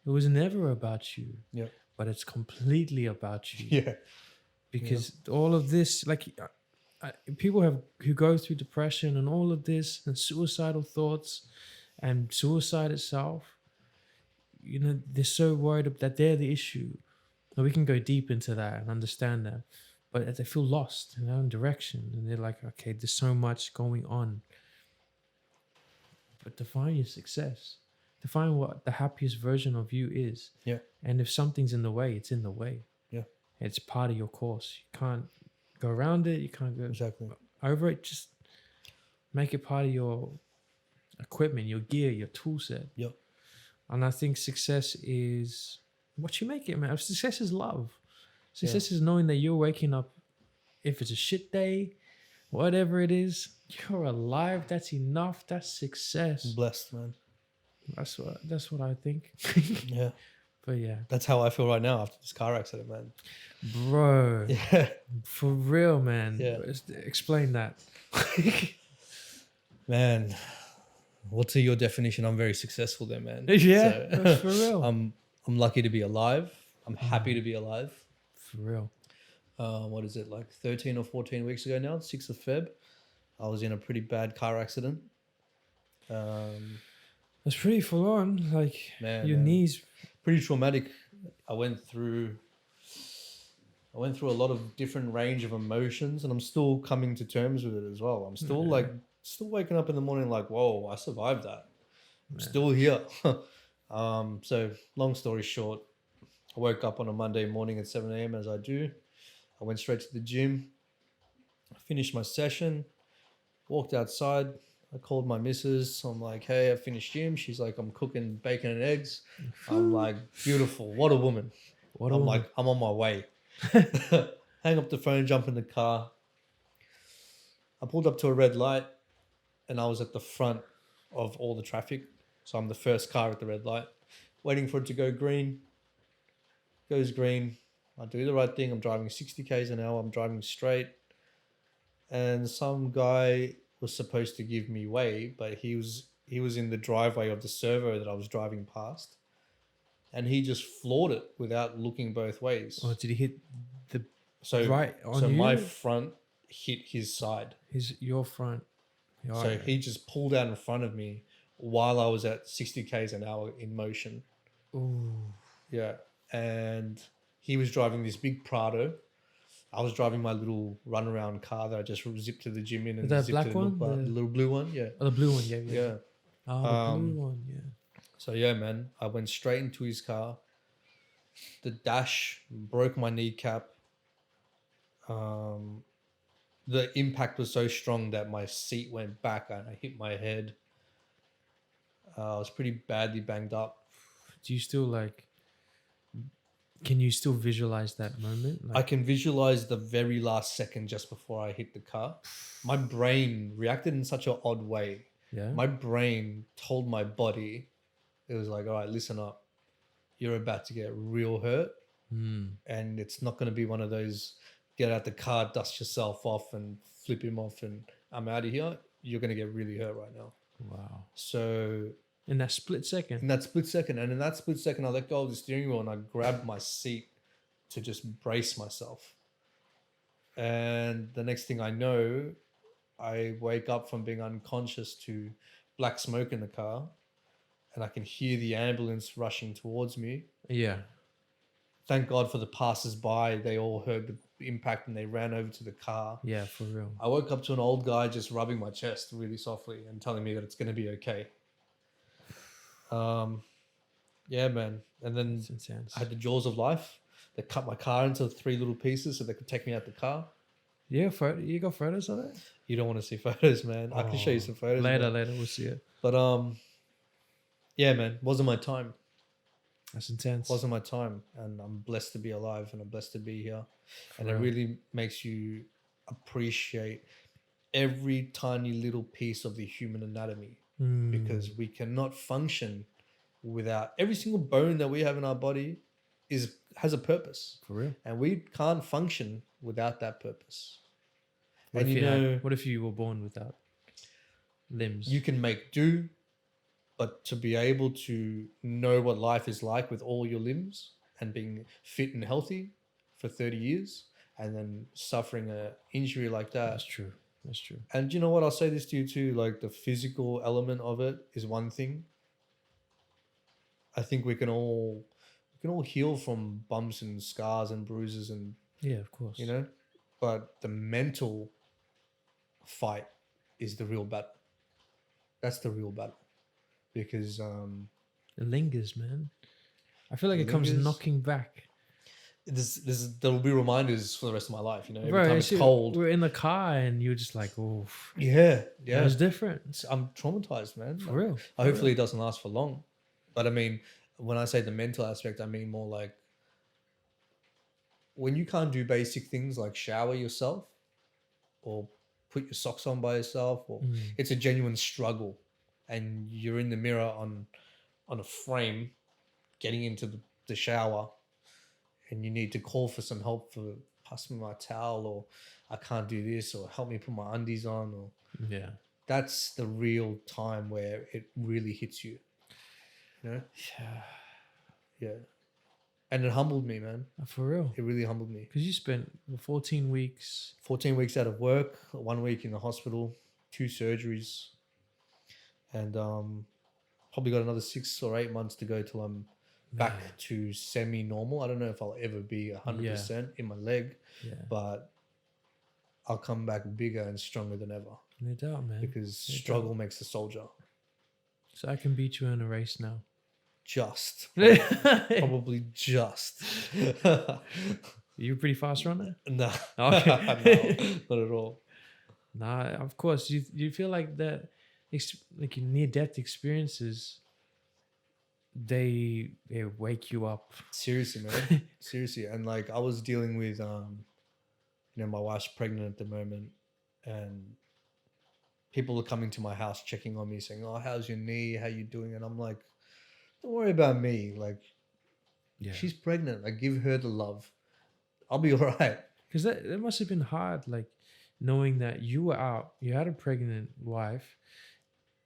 It was never about you. Yeah. But it's completely about you. Yeah. Because all of this, like people who go through depression and all of this and suicidal thoughts and suicide itself, you know, they're so worried that they're the issue. And we can go deep into that and understand that. But they feel lost in their own direction. And they're like, okay, there's so much going on. But define your success. Define what the happiest version of you is. Yeah. And if something's in the way, it's in the way. Yeah. It's part of your course. You can't go around it. You can't go over it. Just make it part of your equipment, your gear, your tool set. Yep. And I think success is what you make it, man. Success is love. Success is knowing that you're waking up. If it's a shit day, whatever it is, you're alive. That's enough. That's success. Blessed, man. That's what I think. Yeah. But yeah. That's how I feel right now after this car accident, man. Bro. Yeah. For real, man. Yeah. Explain that. Man. Well, to your definition, I'm very successful there, man. Yeah, So, for real. I'm lucky to be alive. I'm happy to be alive. For real. What is it, like 13 or 14 weeks ago now, 6th of Feb, I was in a pretty bad car accident. It's pretty full on. Like your man. knees. Pretty traumatic. I went through a lot of different range of emotions, and I'm still coming to terms with it as well. I'm still still waking up in the morning like, whoa, I survived that. I'm still here. So long story short, I woke up on a Monday morning at 7 a.m. as I do. I went straight to the gym. I finished my session, walked outside. I called my missus. I'm like, hey, I finished gym. She's like, I'm cooking bacon and eggs. I'm like, beautiful. What a woman. I'm like, I'm on my way. Hang up the phone, jump in the car. I pulled up to a red light and I was at the front of all the traffic. So I'm the first car at the red light, waiting for it to go green. Goes green. I do the right thing. I'm driving 60 k's an hour. I'm driving straight. And some guy was supposed to give me way, but he was in the driveway of the servo that I was driving past. And he just floored it without looking both ways. Oh, did he hit the right on so you? My front hit his side. Your front. So he just pulled out in front of me while I was at 60 k's an hour in motion. Ooh. Yeah. And he was driving this big Prado. I was driving my little runaround car that I just zipped to the gym in. And that zipped black to the one? the little blue one, yeah. Oh, the blue one, yeah. Yeah. Oh, the blue one, yeah. So yeah, man, I went straight into his car. The dash broke my kneecap. the impact was so strong that my seat went back and I hit my head. I was pretty badly banged up. Do you still like? Can you still visualize that moment? I can visualize the very last second just before I hit the car. My brain reacted in such an odd way. Yeah. My brain told my body, it was like, all right, listen up. You're about to get real hurt. And it's not going to be one of those get out the car, dust yourself off and flip him off and I'm out of here. You're going to get really hurt right now. Wow. So in that split second. and in that split second, I let go of the steering wheel and I grabbed my seat to just brace myself. And the next thing I know, I wake up from being unconscious to black smoke in the car, and I can hear the ambulance rushing towards me. Yeah. Thank God for the passers-by. They all heard the impact and they ran over to the car. Yeah, for real. I woke up to an old guy just rubbing my chest really softly and telling me that it's going to be okay. Yeah, man. And then It's intense. I had the jaws of life. They cut my car into 3 little pieces so they could take me out the car. Yeah, you got photos of it? You don't want to see photos, man. I can show you some photos. Later, we'll see it. But yeah, man, wasn't my time. That's intense. Wasn't my time, and I'm blessed to be alive, and I'm blessed to be here. And real. it really makes you appreciate every tiny little piece of the human anatomy, because we cannot function without every single bone that we have in our body has a purpose. For real. And we can't function without that purpose. What And if you were born without limbs? you can make do, but to be able to know what life is like with all your limbs and being fit and healthy for 30 years and then suffering an injury like that. That's true. That's true. And you know what? I'll say this to you too. Like the physical element of it is one thing. I think we can all heal from bumps and scars and bruises and, Yeah, of course. you know, but the mental fight is the real battle. That's the real battle. Because it lingers, man. I feel like it comes lingers. knocking back. There will be reminders for the rest of my life. You know, every Bro, time you it's see, cold. we're in the car and you're just like, oh, Yeah, it was different. I'm traumatized, man. For real. Hopefully, it doesn't last for long. But I mean, when I say the mental aspect, I mean more like when you can't do basic things like shower yourself or put your socks on by yourself, or it's a genuine struggle, and you're in the mirror on a frame, getting into the shower, and you need to call for some help for pass me my towel, or I can't do this, or help me put my undies on, or Yeah. that's the real time where it really hits you. You know? Yeah. Yeah. And it humbled me, man. For real. It really humbled me. Because you spent 14 weeks. 14 weeks out of work, 1 week in the hospital, 2 surgeries, and probably got another 6 or 8 months to go till I'm back to semi-normal. I don't know if I'll ever be 100% in my leg, but I'll come back bigger and stronger than ever. No doubt, man. Because struggle makes a soldier. So I can beat you in a race now. Just. Probably just. You a pretty fast runner? No. Okay. No, not at all. Nah, of course. You feel like that, like your near-death experiences, they wake you up. Seriously, man. Seriously. And like I was dealing with, my wife's pregnant at the moment, and people are coming to my house checking on me saying, oh, how's your knee? How you doing? And I'm like, don't worry about me. Like, she's pregnant. Like, give her the love. I'll be all right. Because that must have been hard, like, knowing that you were out, you had a pregnant wife,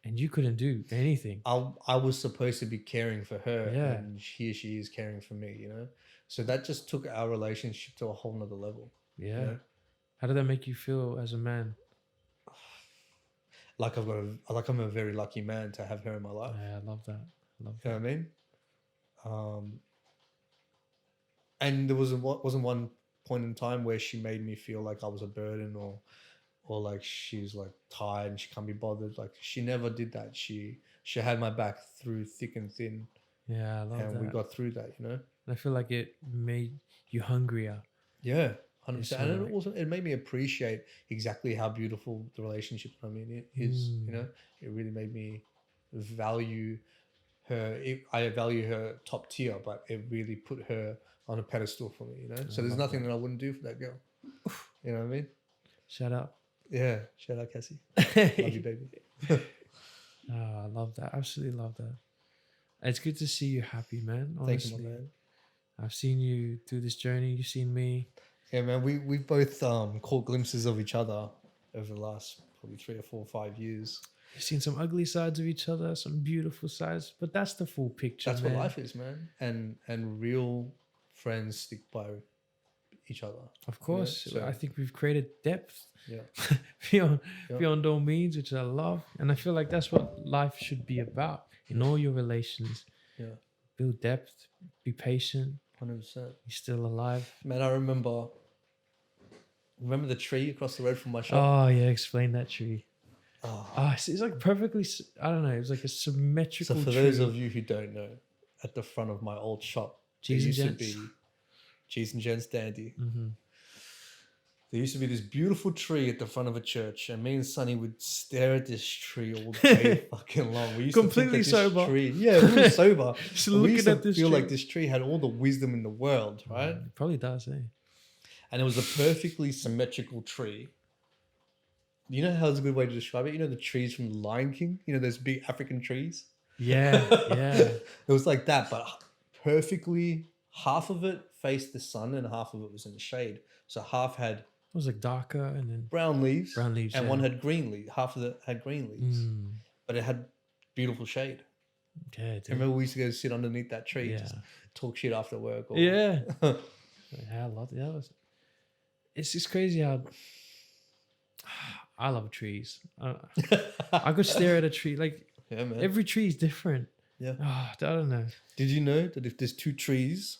and you couldn't do anything. I was supposed to be caring for her, Yeah. and here she is caring for me, you know? So that just took our relationship to a whole nother level. Yeah. You know? How did that make you feel as a man? Like I'm a very lucky man to have her in my life. Yeah, I love that. You know what I mean? And there wasn't one point in time where she made me feel like I was a burden or like she's like tired and she can't be bothered. Like she never did that. She had my back through thick and thin. Yeah, I love that. And we got through that, you know? I feel like it made you hungrier. Yeah, 100%. It's And sort it of like- also it made me appreciate exactly how beautiful the relationship it is. Mm. You know, it really made me value her. I value her top tier, but it really put her on a pedestal for me. You know, so there's love nothing that I wouldn't do for that girl. You know what I mean? Shout out. Yeah. Shout out, Cassie. Love you, baby. Oh, I love that. Absolutely love that. It's good to see you happy, man. Thank Honestly, you, my man. I've seen you through this journey. You've seen me. Yeah, man. We've both caught glimpses of each other over the last probably 3 or 4 or 5 years. You've seen some ugly sides of each other, some beautiful sides, but that's the full picture. That's man. what life is, man. And real friends stick by each other. Of course, so- I think we've created depth Yeah. beyond Yep. beyond all means, which I love, and I feel like that's what life should be about in all your relations. Yeah. Build depth, be patient. 100%. You're still alive. Man, I remember the tree across the road from my shop. Oh yeah, explain that tree. Oh. Oh, it's like perfectly. I don't know. It was like a symmetrical. So for tree. those of you who don't know, at the front of my old shop, there Cheese and used to Gents. be Cheese and Gents Dandy. Mm-hmm. There used to be this beautiful tree at the front of a church, and me and Sonny would stare at this tree all day fucking long. We used Completely to think that this sober. Tree, yeah, we were sober. Just But we looking used to at this feel tree. like this tree had all the wisdom in the world, right? It probably does, eh? And it was a perfectly symmetrical tree. You know how's a good way to describe it? You know the trees from The Lion King? You know those big African trees? Yeah, yeah. It was like that, but perfectly, half of it faced the sun and half of it was in the shade. So half had It was like darker and then brown leaves, brown leaves. and yeah. one had green leaves. Half of it had green leaves, Mm, but it had beautiful shade. yeah, dude. I remember we used to go sit underneath that tree, Yeah. just talk shit after work. Or, Yeah. Yeah, I love it. It's just crazy how I love trees. I could stare at a tree. Like yeah, man. every tree is different. Yeah. Oh, I don't know. Did you know that if there's 2 trees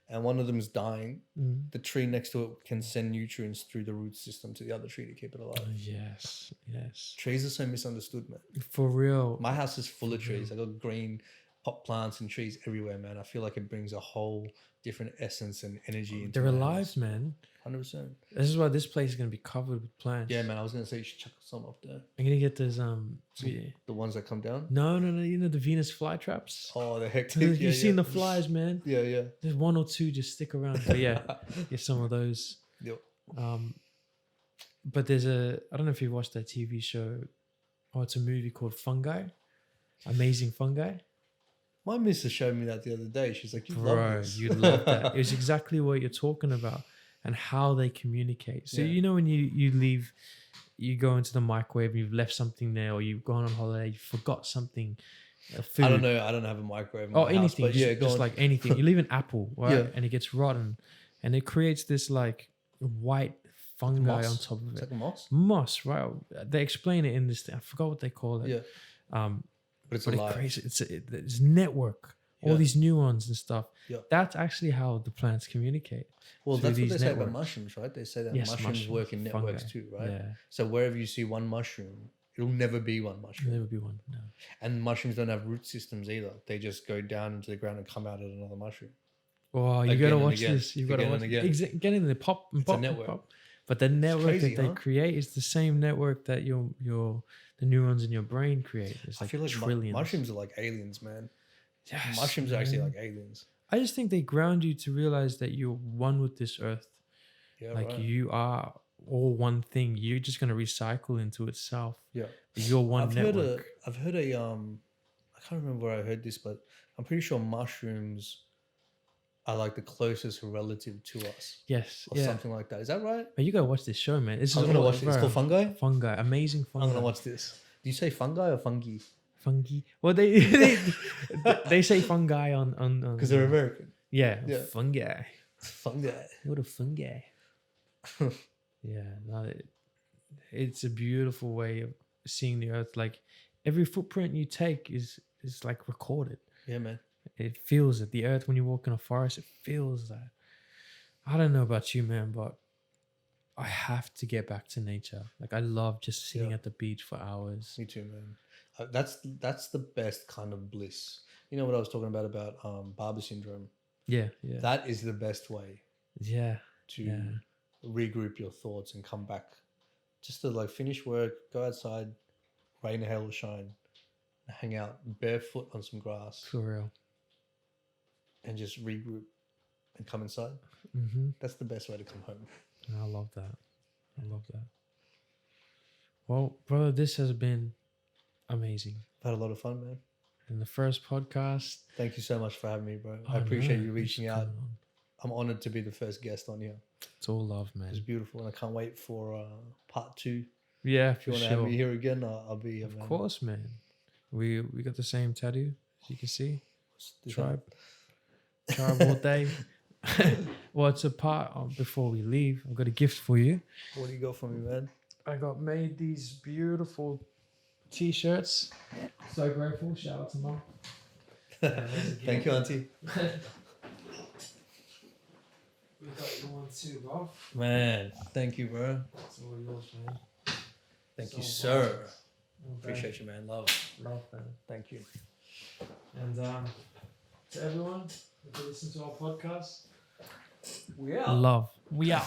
and one of them is dying, Mm. the tree next to it can send nutrients through the root system to the other tree to keep it alive? Yes, yes. Trees are so misunderstood, man. For real. My house is full of trees. I got green pot plants and trees everywhere, man. I feel like it brings a whole different essence and energy into They're my alive, house. man. 100%. This is why this place is gonna be covered with plants. Yeah, man. I was gonna say you should chuck some up there. I'm gonna get those yeah. The ones that come down. No. You know the Venus flytraps. Oh, the heck. You've seen the flies, man. Yeah, yeah. There's 1 or 2 just stick around. But yeah, get some of those. Yep. But there's I don't know if you watched that TV show. Oh, it's a movie called Fungi. Amazing Fungi. My missus showed me that the other day. She's like, "You love Bro, this." you'd love that. It was exactly what you're talking about and how they communicate. So Yeah. you know when you leave, you go into the microwave and you've left something there, or you've gone on holiday, you forgot something, food. I don't know. I don't have a microwave. In my Oh, house, anything. but Just, yeah, go just on. like anything. You leave an apple, right? Yeah. And it gets rotten, and it creates this like white fungi Moss. on top of It's it. like a moss. Moss, right? They explain it in this thing. I forgot what they call it. Yeah, but it's But it alive. creates it's network. All Yeah. these neurons and stuff. Yeah. That's actually how the plants communicate. Well, through that's what they these say about networks. mushrooms, right? They say that Yes, mushrooms work in networks fungi. too, right? Yeah. So wherever you see one mushroom, it'll never be one mushroom. There would be one. No. And mushrooms don't have root systems either. They just go down into the ground and come out at another mushroom. Oh, you Again gotta and watch again, this. You've got to again watch and it. again. Get in the pop and It's a pop and network. pop. But the network crazy, that they huh? create is the same network that the neurons in your brain create. It's I like feel like trillions. mushrooms are like aliens, man. Yes, Mushrooms are actually man. like aliens. I just think they ground you to realize that you're one with this earth. Yeah, Like right. you are all one thing. You're just gonna recycle into itself. Yeah. You're one I've network. heard a I can't remember where I heard this, but I'm pretty sure mushrooms are like the closest relative to us Yes. or Yeah. something like that. Is that right? But you gotta watch this show, man. This I'm is gonna all- watch it. It's bro, called Fungi. Fungi. Amazing fungi. I'm gonna watch this. Do you say fungi or fungi? Fungi. Well, they say fungi on Because they're American. yeah, Yeah. fungi. Fungi. What a fungi. Yeah, no, it's a beautiful way of seeing the earth. Like every footprint you take is like recorded. Yeah, man. It feels it. The earth when you walk in a forest, it feels that. I don't know about you, man, but I have to get back to nature. Like I love just sitting Yeah. at the beach for hours. Me too, man. That's the best kind of bliss. You know what I was talking about Barber syndrome. Yeah, yeah, That is the best way yeah, to yeah. regroup your thoughts and come back, just to like finish work, go outside, rain, hail, or shine, hang out barefoot on some grass, For real. and just regroup and come inside. Mm-hmm. That's the best way to come home. I love that. I love that. Well, brother, this has been amazing. I've had a lot of fun, man. In the first podcast. Thank you so much for having me, bro. Oh, I appreciate no, you reaching it's out. coming on. I'm honored to be the first guest on here. It's all love, It's man. beautiful, and I can't wait for part 2. Yeah, If for you want to sure. have me here again, I'll be here, Of man. course, man. We got the same tattoo, as you can see. Is Tribe all day. Well, it's a part of, before we leave, I've got a gift for you. What do you got for me, man? I got made these beautiful t-shirts. So grateful. Shout out to mom. Thank you, Auntie. We got you one too, bro. Man, thank you, bro. It's all yours, man. Thank So you, sir. Well, Appreciate you, man. Love. Love, man. Thank you. And to everyone who listen to our podcast, We out. love. We out.